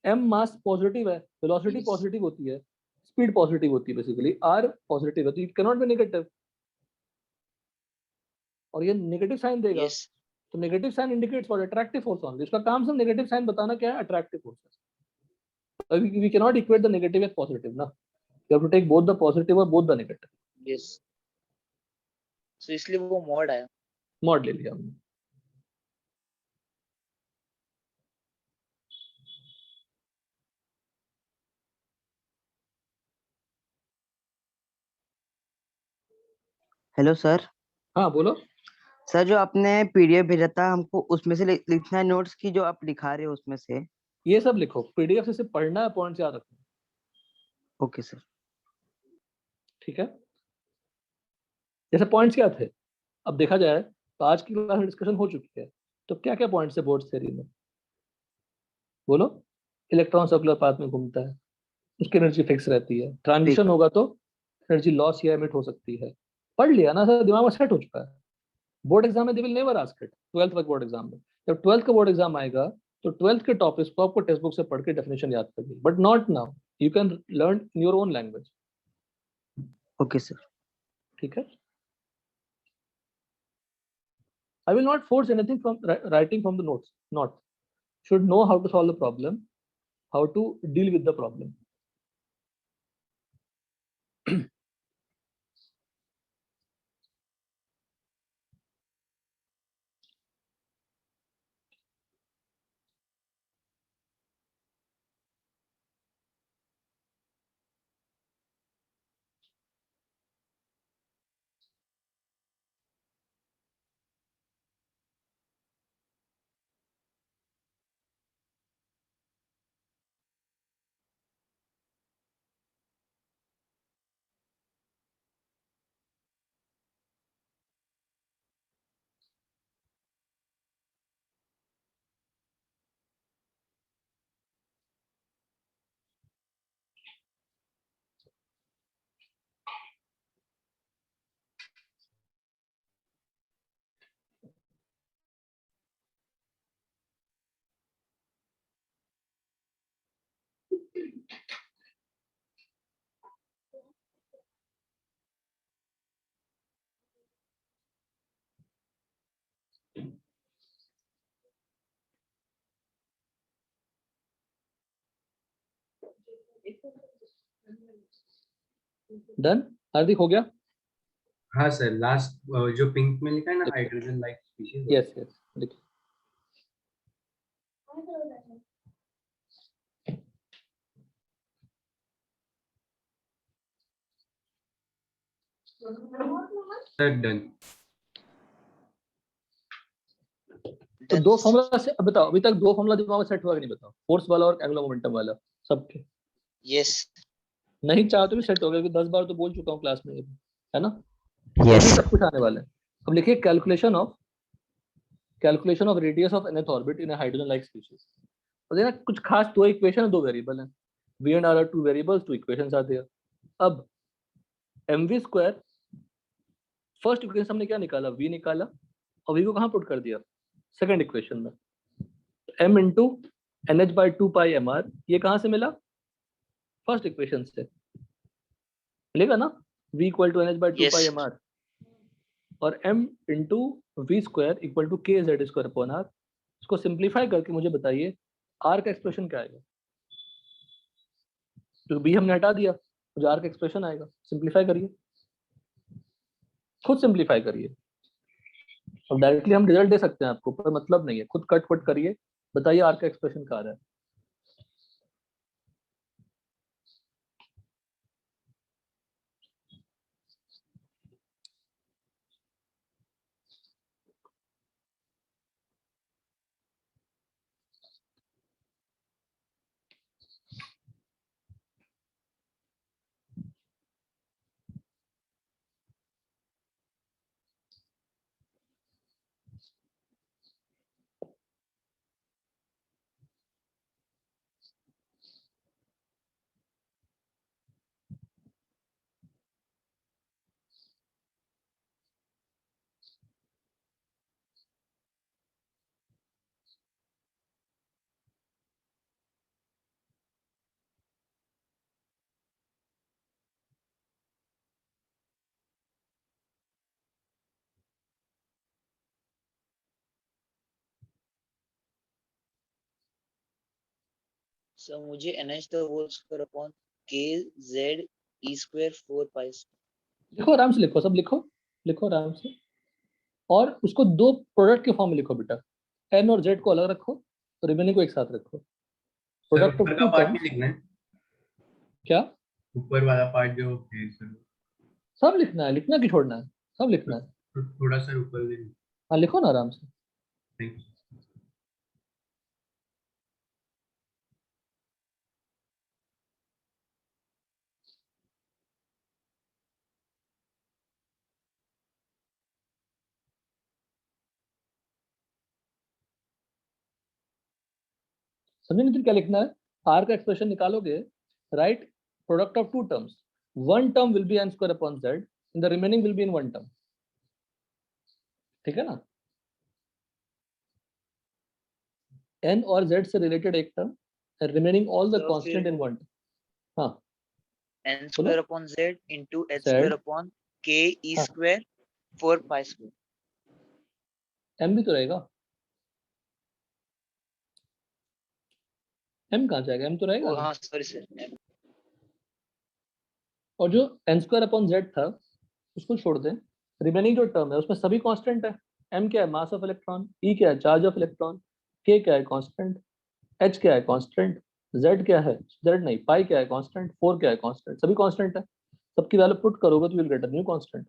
[SPEAKER 1] एम मास पॉजिटिव है, वेलोसिटी
[SPEAKER 2] Yes.
[SPEAKER 1] पॉजिटिव होती है, स्पीड पॉजिटिव होती है, बेसिकली आर पॉजिटिव है, तो it can not be negative, और ये नेगेटिव साइन देगा।
[SPEAKER 2] Yes.
[SPEAKER 1] तो negative sign indicates for attractive force only, इसका काम सिर्फ नेगेटिव साइन बताना क्या है, attractive force. We can not equate the negative with positive ना, you have to take both the positive और both the negative.
[SPEAKER 2] Yes. So इसलिए वो मॉड आया।
[SPEAKER 1] मॉड ले लिया हमने।
[SPEAKER 7] Hello sir.
[SPEAKER 1] हाँ बोलो।
[SPEAKER 7] सर जो आपने पीडीएफ भेजा था हमको उसमें से लिखना है नोट्स की जो आप लिखा रहे हो उसमें से।
[SPEAKER 1] ये सब लिखो, पीडीएफ से सिर्फ पढ़ना है, पॉइंट्स याद रखना।
[SPEAKER 7] Okay sir.
[SPEAKER 1] ठीक है, जैसे पॉइंट्स क्या थे, अब देखा जाए तो आज की क्लास में डिस्कशन हो चुकी है, तो क्या क्या पॉइंट्स है बोर्ड थ्योरी में, बोलो। इलेक्ट्रॉन सर्कुलर पाथ में घूमता है, उसकी एनर्जी फिक्स रहती है, ट्रांजिशन होगा तो एनर्जी लॉस या एमिट हो सकती है। पढ़ लिया ना सर, दिमाग में सेट हो चुका है। बोर्ड एग्जाम में they will never ask it, 12th तक बोर्ड एग्जाम में, जब 12th का बोर्ड एग्जाम आएगा तो 12th के टॉपिक्स को आपको टेक्स्ट बुक से पढ़ के डेफिनेशन याद करनी, but not now, you can learn in your own language.
[SPEAKER 7] Okay sir.
[SPEAKER 1] ठीक है, I will not force anything from writing from the notes. Not should know how to solve the problem, how to deal with the problem. Done? हार्दिक हो गया?
[SPEAKER 5] हाँ sir, last जो pink में लिखा है ना, hydrogen like species.
[SPEAKER 1] Yes, yes. लिखिए।
[SPEAKER 5] Sir done.
[SPEAKER 1] तो दो फॉर्मूला से अब बताओ, अभी तक दो फॉर्मूला दिमाग में सेट हुआ कि नहीं, बताओ, फोर्स वाला और एंगुलर मोमेंटम वाला, सबके।
[SPEAKER 2] Yes.
[SPEAKER 1] नहीं चाहो तो भी सेट हो गया, क्योंकि 10 बार तो बोल चुका हूँ क्लास में, है ना।
[SPEAKER 3] यस
[SPEAKER 1] सब कुछ आने वाला है। अब लिखिए calculation of radius of nth orbit in hydrogen like species. और देखना कुछ खास, दो इक्वेशन है, दो वेरिएबल हैं, v and r are two variables, two equations आते हैं। अब mv स्क्वायर, फर्स्ट इक्वेशन हमने क्या निकाला, v निकाला, और v को कहाँ पुट कर दिया, सेकंड इक्वेशन में। m into N H by two pi M R, ये कहाँ से मिला, फर्स्ट इक्वेशन से मिलेगा ना, v equal to N H by two
[SPEAKER 2] Yes.
[SPEAKER 1] Pi M R, और m into V square equal to K Z square upon R. इसको simplify करके मुझे बताइए r का एक्सप्रेशन क्या आएगा, क्योंकि b हमने हटा दिया, मुझे r का एक्सप्रेशन आएगा। सिंप्लीफाई करिए, खुद सिंप्लीफाई करिए। अब डायरेक्टली हम रिजल्ट दे सकते हैं आपको, पर मतलब नहीं है, खुद कट पट करिए, बताइए r का एक्सप्रेशन क्या आ रहा है।
[SPEAKER 2] सो मुझे NH the whole square upon K Z E square 4 pi
[SPEAKER 1] लिखो आराम से, लिखो सब लिखो, लिखो आराम से। और उसको दो प्रोडक्ट के फॉर्म में लिखो बेटा, एन और जेड को अलग रखो, रिमेनिंग को एक साथ रखो।
[SPEAKER 5] सर
[SPEAKER 1] प्रोडक्ट ऑफ
[SPEAKER 5] ऊपर
[SPEAKER 1] टू
[SPEAKER 5] का पार्ट
[SPEAKER 1] टर्म्स,
[SPEAKER 5] नहीं लिखना है,
[SPEAKER 1] क्या
[SPEAKER 5] ऊपर वाला पार्ट जो है सर,
[SPEAKER 1] सब लिखना है, लिखना कि छोड़ना है, सब लिखना है।
[SPEAKER 5] थोड़ा सा ऊपर ले।
[SPEAKER 1] हाँ लिखो ना आराम से।
[SPEAKER 5] Thank you.
[SPEAKER 1] समझे नितिन क्या लिखना है? आर का एक्सप्रेशन निकालोगे, right product of two terms, one term will be N square upon Z, in the remaining will be in one term. ठीक है ना? एन और जेड से रिलेटेड एक टर्म, रिमेनिंग ऑल द
[SPEAKER 2] तो
[SPEAKER 1] कांस्टेंट इन
[SPEAKER 2] फिर
[SPEAKER 1] one term. हाँ
[SPEAKER 2] N
[SPEAKER 1] बोलो।
[SPEAKER 2] Square upon Z into H
[SPEAKER 1] Z,
[SPEAKER 2] square upon K E
[SPEAKER 1] हाँ
[SPEAKER 2] स्क्वायर 4 पाई स्क्वायर।
[SPEAKER 1] एम भी तो रहेगा, एम कहाँ जाएगा, एम तो रहेगा
[SPEAKER 2] ओ
[SPEAKER 1] ना।
[SPEAKER 2] हाँ सॉरी सर।
[SPEAKER 1] और जो एन स्क्वायर अपॉन जेड था उसको छोड़ दें, रिमेनिंग जो टर्म है उसमें सभी कांस्टेंट है। एम क्या है, मास ऑफ इलेक्ट्रॉन, ई क्या है, चार्ज ऑफ इलेक्ट्रॉन, के क्या है, कांस्टेंट, एच क्या है, कांस्टेंट, जेड क्या है, जेड नहीं, पाई क्या है, कांस्टेंट, फोर क्या है, कांस्टेंट, सभी कांस्टेंट है। सबकी वैल्यू पुट करोगे तो will get a new constant.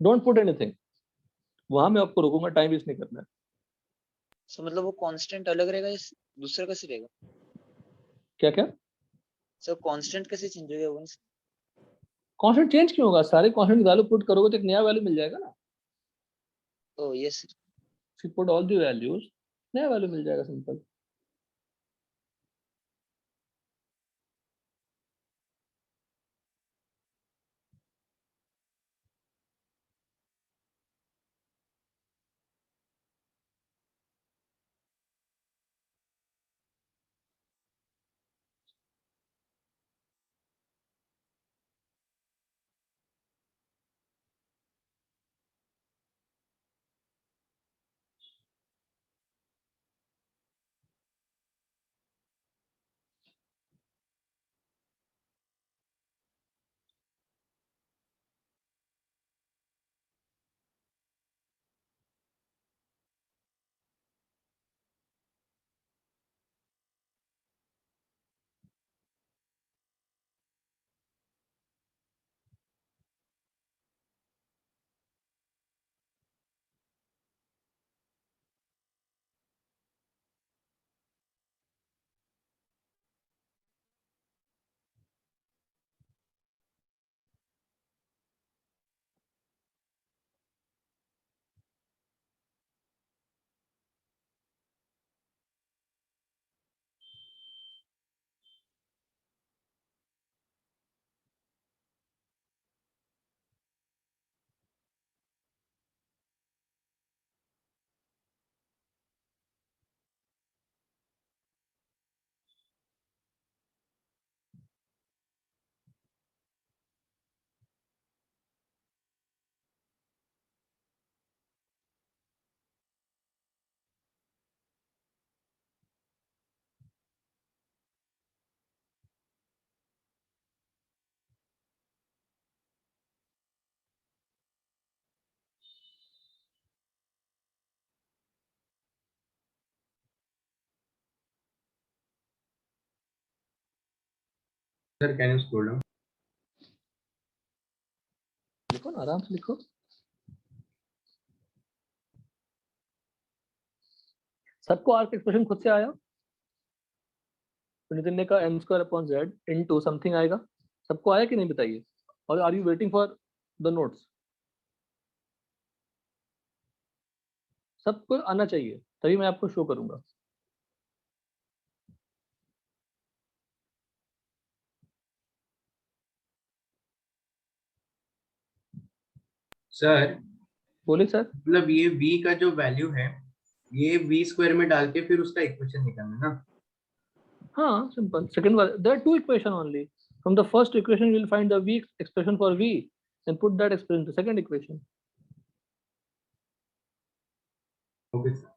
[SPEAKER 1] Don't put anything, वहां मैं आपको रोकूंगा, टाइम वेस्ट नहीं करना है।
[SPEAKER 2] सो मतलब वो कांस्टेंट अलग रहेगा, इस दूसरा कैसे रहेगा?
[SPEAKER 1] क्या क्या
[SPEAKER 2] सर कांस्टेंट कैसे चेंज हो गया वो?
[SPEAKER 1] कांस्टेंट चेंज क्यों होगा, सारे कांस्टेंट की वैल्यू पुट करोगे तो एक नया वैल्यू मिल जाएगा ना।
[SPEAKER 2] ओ yes sir.
[SPEAKER 1] If you put all the values, नया वैल्यू मिल जाएगा, simple.
[SPEAKER 5] Sir can you scroll down?
[SPEAKER 1] लिखो ना आराम से लिखो। सबको आर का एक्सप्रेशन खुद से आया? तो नितिन ने कहा M square upon Z into something आएगा, सबको आया कि नहीं बताइए? और are you waiting for the notes? सबको आना चाहिए, तभी मैं आपको शो करूंगा।
[SPEAKER 5] सर
[SPEAKER 1] बोले सर।
[SPEAKER 5] मतलब ये v का जो वैल्यू है, ये v स्क्वायर में डाल के फिर उसका इक्वेशन निकालना ना।
[SPEAKER 1] हाँ सिंपल, सेकंड वाले there are two equation only, from the first equation you will find the v expression for v and put that expression to second equation.
[SPEAKER 5] Okay sir.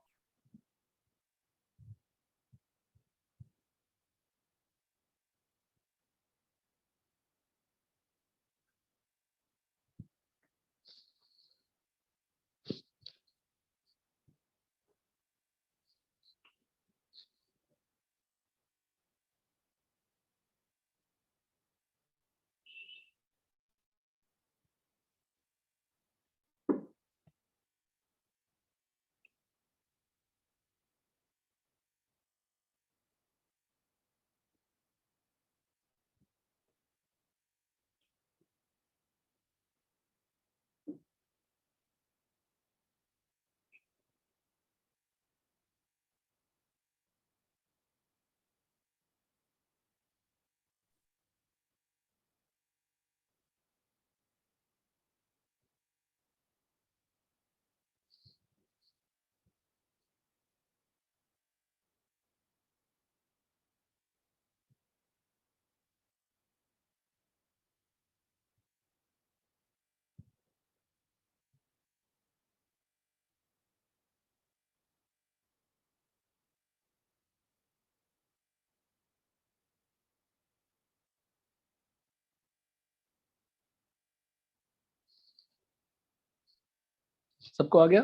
[SPEAKER 1] सबको आ गया?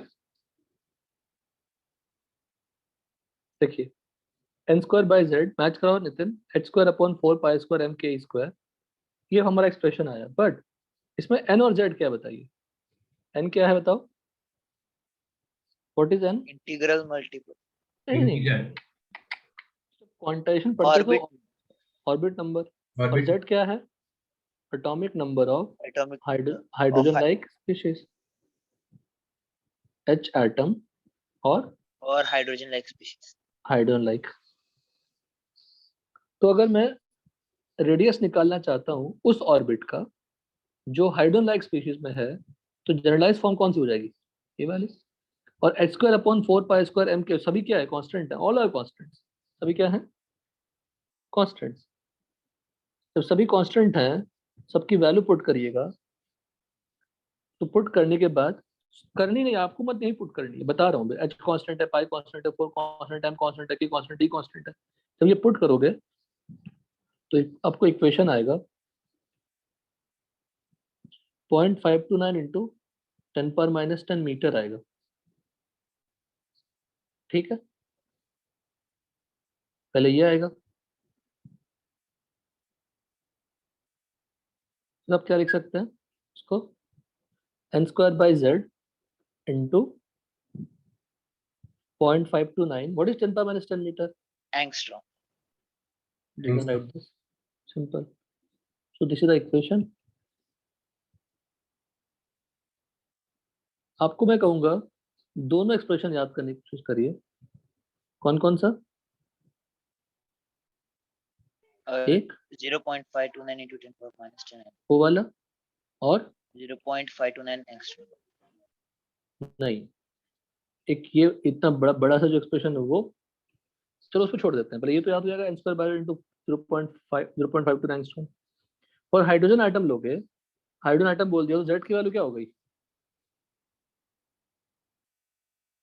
[SPEAKER 1] देखिए n square by z match कराओ Nitin, h square upon 4 pi square m k square, ये हमारा expression आया। But इसमें n और z क्या है बताइए? n क्या है बताओ? What is n?
[SPEAKER 2] Integral multiple
[SPEAKER 1] नहीं,
[SPEAKER 5] इंटीजर
[SPEAKER 1] क्वांटाइजेशन पढ़ते
[SPEAKER 2] ऑर्बिट
[SPEAKER 1] तो ऑर्बिट नंबर, और
[SPEAKER 5] ऑर्बिट
[SPEAKER 1] z क्या है? Atomic number of
[SPEAKER 2] atomic
[SPEAKER 1] hydrogen like species, h atom और
[SPEAKER 2] hydrogen like species.
[SPEAKER 1] Hydrogen like. तो अगर मैं रेडियस निकालना चाहता हूँ उस ऑर्बिट का जो हाइड्रोजन लाइक स्पीशीज में है, तो जनरलाइज फॉर्म कौन सी हो जाएगी? ये वाली। और h square upon 4 pi square m के सभी क्या है? कांस्टेंट है, ऑल आर कांस्टेंट्स। सभी क्या है? कांस्टेंट्स। जब सभी कांस्टेंट हैं, सबकी वैल्यू पुट करिएगा। तो पुट करने के बाद करनी नहीं, आपको मत नहीं पुट करनी है, बता रहा हूँ। h कांस्टेंट है, पाई कांस्टेंट है, 4 कांस्टेंट है, m कांस्टेंट है, k कांस्टेंट, t कांस्टेंट है। जब ये पुट करोगे तो आपको इक्वेशन आएगा 0.529 इंटू 10⁻⁻10 मीटर आएगा। ठीक है, पहले ये आएगा। तो आप क्या लिख सकते हैं उसको? n square by z into 0.529, what is 10⁻10 metre?
[SPEAKER 2] Angstrom.
[SPEAKER 1] You can write this. Simple. So this is the equation. आपको मैं कहूंगा दोनों एक्सप्रेशन याद करने की कोशिश करिए। कौन कौन सा? एक
[SPEAKER 2] 0.529 into 10⁻⁻10
[SPEAKER 1] वो वाला, और
[SPEAKER 2] 0.529 एंगस्ट्रॉम।
[SPEAKER 1] नहीं, एक ये इतना बड़ा बड़ा सा जो एक्सप्रेशन है वो, चलो उसको छोड़ देते हैं। पहले ये तो याद हो जाएगा, n square bye into 0.529 angstrom. और हाइड्रोजन आइटम लोगे, हाइड्रोजन आइटम बोल दिया तो z की वैल्यू क्या हो गई?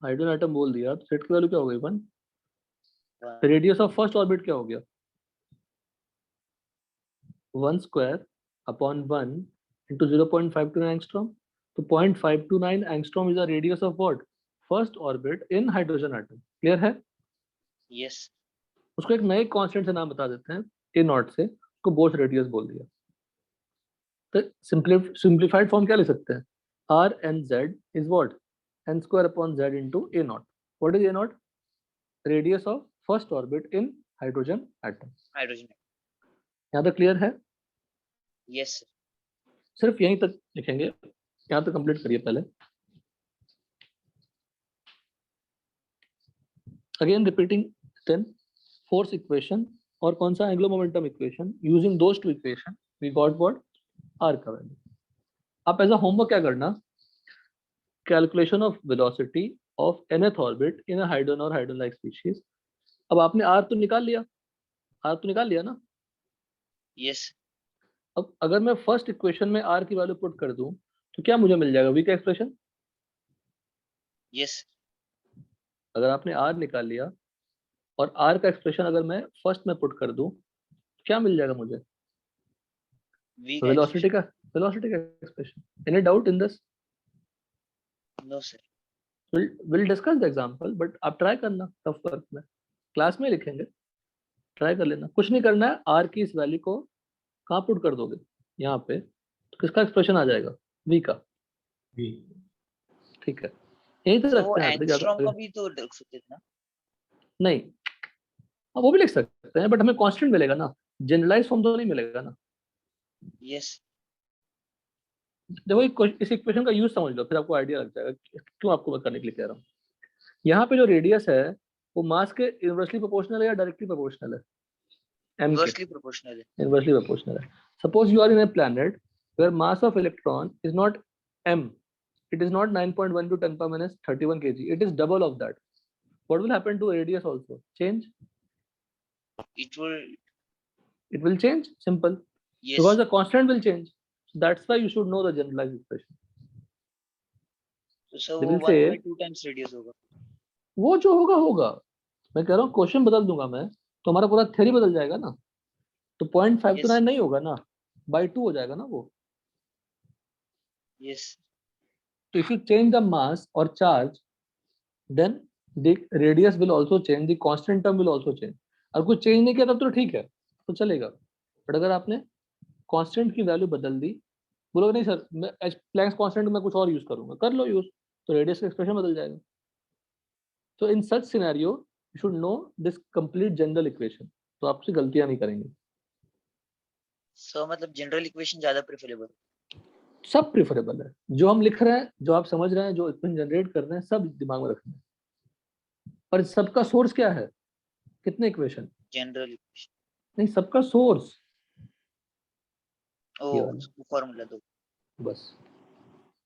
[SPEAKER 1] हाइड्रोजन आइटम बोल दिया तो z की वैल्यू क्या हो गई? 1। रेडियस ऑफ फर्स्ट ऑर्बिट क्या हो गया? 1 स्क्वायर अपॉन 1 इंटू 0.529 एंगस्ट्रॉम। तो 0.529 angstrom is the radius of what? First orbit in hydrogen atom. Clear है?
[SPEAKER 2] यस।
[SPEAKER 1] उसको एक नए कांस्टेंट से नाम बता देते हैं, ए नॉट से, उसको बोर्स रेडियस बोल दिया। तो सिंप्लीफाइड फॉर्म क्या ले सकते हैं? R N Z is what? N square upon Z into A naught. What is A naught? Radius of first orbit in hydrogen atom.
[SPEAKER 2] Hydrogen.
[SPEAKER 1] यहाँ तक क्लियर है?
[SPEAKER 2] यस।
[SPEAKER 1] सिर्फ यहीं तक लिखेंगे, यहाँ तक कंप्लीट करिए पहले। Again repeating then force equation और कौन सा? Angular momentum equation. Using those two equation we got what? R का वैल्यू। आप एज अ होमवर्क क्या करना? Calculation of velocity of nth orbit in a hydrogen और हाइड्रोजन लाइक स्पीशीज। अब आपने आर तो निकाल लिया, आर तो निकाल लिया ना?
[SPEAKER 2] यस।
[SPEAKER 1] अब अगर मैं फर्स्ट इक्वेशन में आर की वैल्यू पुट कर दूं तो क्या मुझे मिल जाएगा? वी का एक्सप्रेशन।
[SPEAKER 2] यस।
[SPEAKER 1] अगर आपने आर निकाल लिया और आर का एक्सप्रेशन अगर मैं फर्स्ट में पुट कर दूं तो क्या मिल जाएगा मुझे? वेलोसिटी का expression. Any doubt in this?
[SPEAKER 2] No sir.
[SPEAKER 1] Will discuss the example, but आप ट्राई करना टफ वर्क में, क्लास में लिखेंगे, ट्राई कर लेना। कुछ नहीं करना है, आर की इस वैल्यू को कहाँ पुट कर दोगे? यहाँ पे। तो किसका एक्सप्रेशन आ जाएगा? वी का। ठीक है, यही तो
[SPEAKER 2] वो
[SPEAKER 1] रखते हैं।
[SPEAKER 2] एंगस्ट्रॉम का भी तो लिख सकते थे ना?
[SPEAKER 1] नहीं, हाँ वो भी लिख सकते हैं, बट हमें कांस्टेंट मिलेगा ना, जनरलाइज फॉर्म तो नहीं मिलेगा ना।
[SPEAKER 2] यस।
[SPEAKER 1] देखो इस इक्वेशन का यूज समझ लो, फिर आपको आइडिया लग जाएगा क्यों आपको करने के लिए कह रहा हूँ। यहाँ पे जो रेडियस है वो मास के इनवर्सली प्रोपोर्शनल है या डायरेक्टली प्रोपोर्शनल है? m के
[SPEAKER 2] इनवर्सली प्रोपोर्शनल है।
[SPEAKER 1] इनवर्सली प्रोपोर्शनल है। Suppose you are in a planet where mass of electron is not m, it is not 9.1 to 10⁻31 kg, it is double of that. What will happen to radius also? Change?
[SPEAKER 2] It
[SPEAKER 1] will change. Simple.
[SPEAKER 2] yes.
[SPEAKER 1] Because the constant will change. So that's why you should know the generalized expression.
[SPEAKER 2] So
[SPEAKER 1] They
[SPEAKER 2] वो
[SPEAKER 1] will say
[SPEAKER 2] 1/2 times radius होगा।
[SPEAKER 1] वो जो होगा होगा, मैं कह रहा हूँ क्वेश्चन बदल दूंगा मैं तो हमारा पूरा थ्योरी बदल जाएगा ना। तो 0.529
[SPEAKER 2] Yes.
[SPEAKER 1] नहीं होगा ना, by 2 हो जाएगा ना वो।
[SPEAKER 2] Yes.
[SPEAKER 1] तो if you change the mass or charge, then the radius will also change, the constant term will also change. अगर कुछ चेंज नहीं किया तब तो ठीक है, तो चलेगा, बट अगर आपने कांस्टेंट की वैल्यू बदल दी, बोलोगे नहीं सर मैं प्लैंक्स कांस्टेंट में कुछ और यूज करूंगा, कर लो यूज, तो रेडियस का एक्सप्रेशन बदल जाएगा. तो in such scenario you should know this complete general equation, तो आपसे गलतियां नहीं करेंगे.
[SPEAKER 2] सो मतलब जनरल इक्वेशन ज्यादा प्रेफरेबल.
[SPEAKER 1] सब प्रेफरेबल है, जो हम लिख रहे हैं, जो आप समझ रहे हैं, जो इक्वेशन जनरेट कर रहे हैं, सब दिमाग में रखना है. और सबका सोर्स क्या है, कितने इक्वेशन,
[SPEAKER 2] जनरल इक्वेशन
[SPEAKER 1] नहीं सबका सोर्स
[SPEAKER 2] ओ
[SPEAKER 1] ये वाला.
[SPEAKER 2] फॉर्मूला दो.
[SPEAKER 1] बस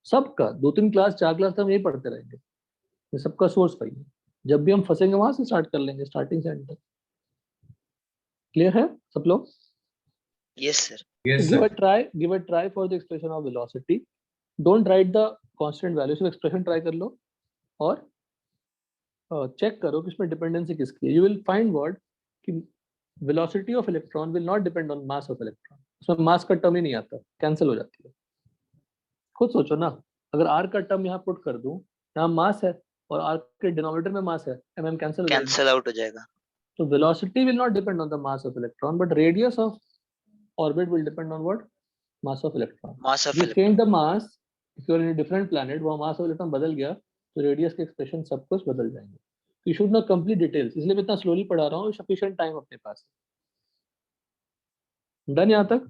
[SPEAKER 1] सबका 2-3 क्लास 4 क्लास हम यही पढ़ते रहेंगे, ये सबका सोर्स वही है. जब भी हम फंसेंगे वहां से स्टार्ट कर लेंगे, स्टार्टिंग से एंड तक. क्लियर है सब लोग?
[SPEAKER 2] Yes sir.
[SPEAKER 5] Yes,
[SPEAKER 1] give
[SPEAKER 5] sir.
[SPEAKER 1] a try for the expression of velocity. Don't write the constant value, सिर्फ expression try कर लो और check करो कि इसमें dependency किसकी है. You will find what कि velocity of electron will not depend on mass of electron. उसमें mass का टर्म ही नहीं आता, कैंसिल हो जाती है. खुद सोचो ना, अगर r का टर्म यहाँ पुट कर दूं, यहाँ मास है और r के डिनोमिनेटर में मास है, mm कैंसिल हो जाएगा.
[SPEAKER 2] कैंसिल आउट हो जाएगा.
[SPEAKER 1] So velocity will not depend on the mass of electron, but radius of orbit will depend on what? Mass of electron.
[SPEAKER 2] Mass of
[SPEAKER 1] If you change the mass, if you are in a different planet, वहाँ mass of electron बदल गया, तो radius के expression सब कुछ बदल जाएंगे. You should know complete details. इसलिए मैं इतना slowly पढ़ा रहा हूँ, sufficient time अपने पास. Done यहाँ तक?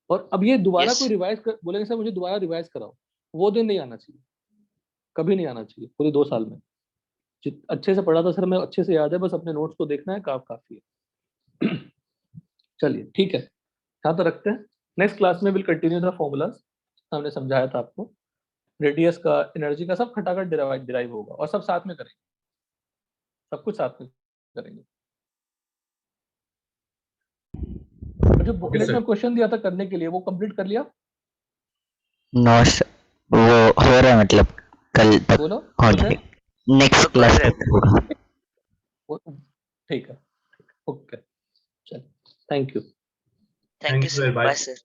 [SPEAKER 1] और अब ये दोबारा
[SPEAKER 2] Yes.
[SPEAKER 1] कोई रिवाइज कर, बोलेंगे सर मुझे दोबारा रिवाइज कराओ, वो दिन नहीं आना चाहिए, कभी नहीं आना चाहिए पूरे 2 साल में. अच्छे से पढ़ा था सर, मैं अच्छे से याद है, बस अपने नोट्स को देखना है, काफी है. चलिए ठीक है, यहाँ तो रखते हैं. नेक्स्ट क्लास में विल कंटिन्यू द फॉर्मूलाज. हमने समझाया था आपको, रेडियस का, एनर्जी का, सब खटाखट डिराइव होगा और सब साथ में करेंगे, सब कुछ साथ में करेंगे. और जो बुकलेट में क्वेश्चन दिया था करने के लिए, वो कंप्लीट कर लिया?
[SPEAKER 3] नो वो हो रहा है, मतलब कल तक
[SPEAKER 1] बोलो
[SPEAKER 3] हो जाएगा, नेक्स्ट क्लास तक होगा.
[SPEAKER 1] ठीक है, ओके, चलो, thank you.
[SPEAKER 2] Thank you sir.
[SPEAKER 5] Bye.
[SPEAKER 2] Bye sir.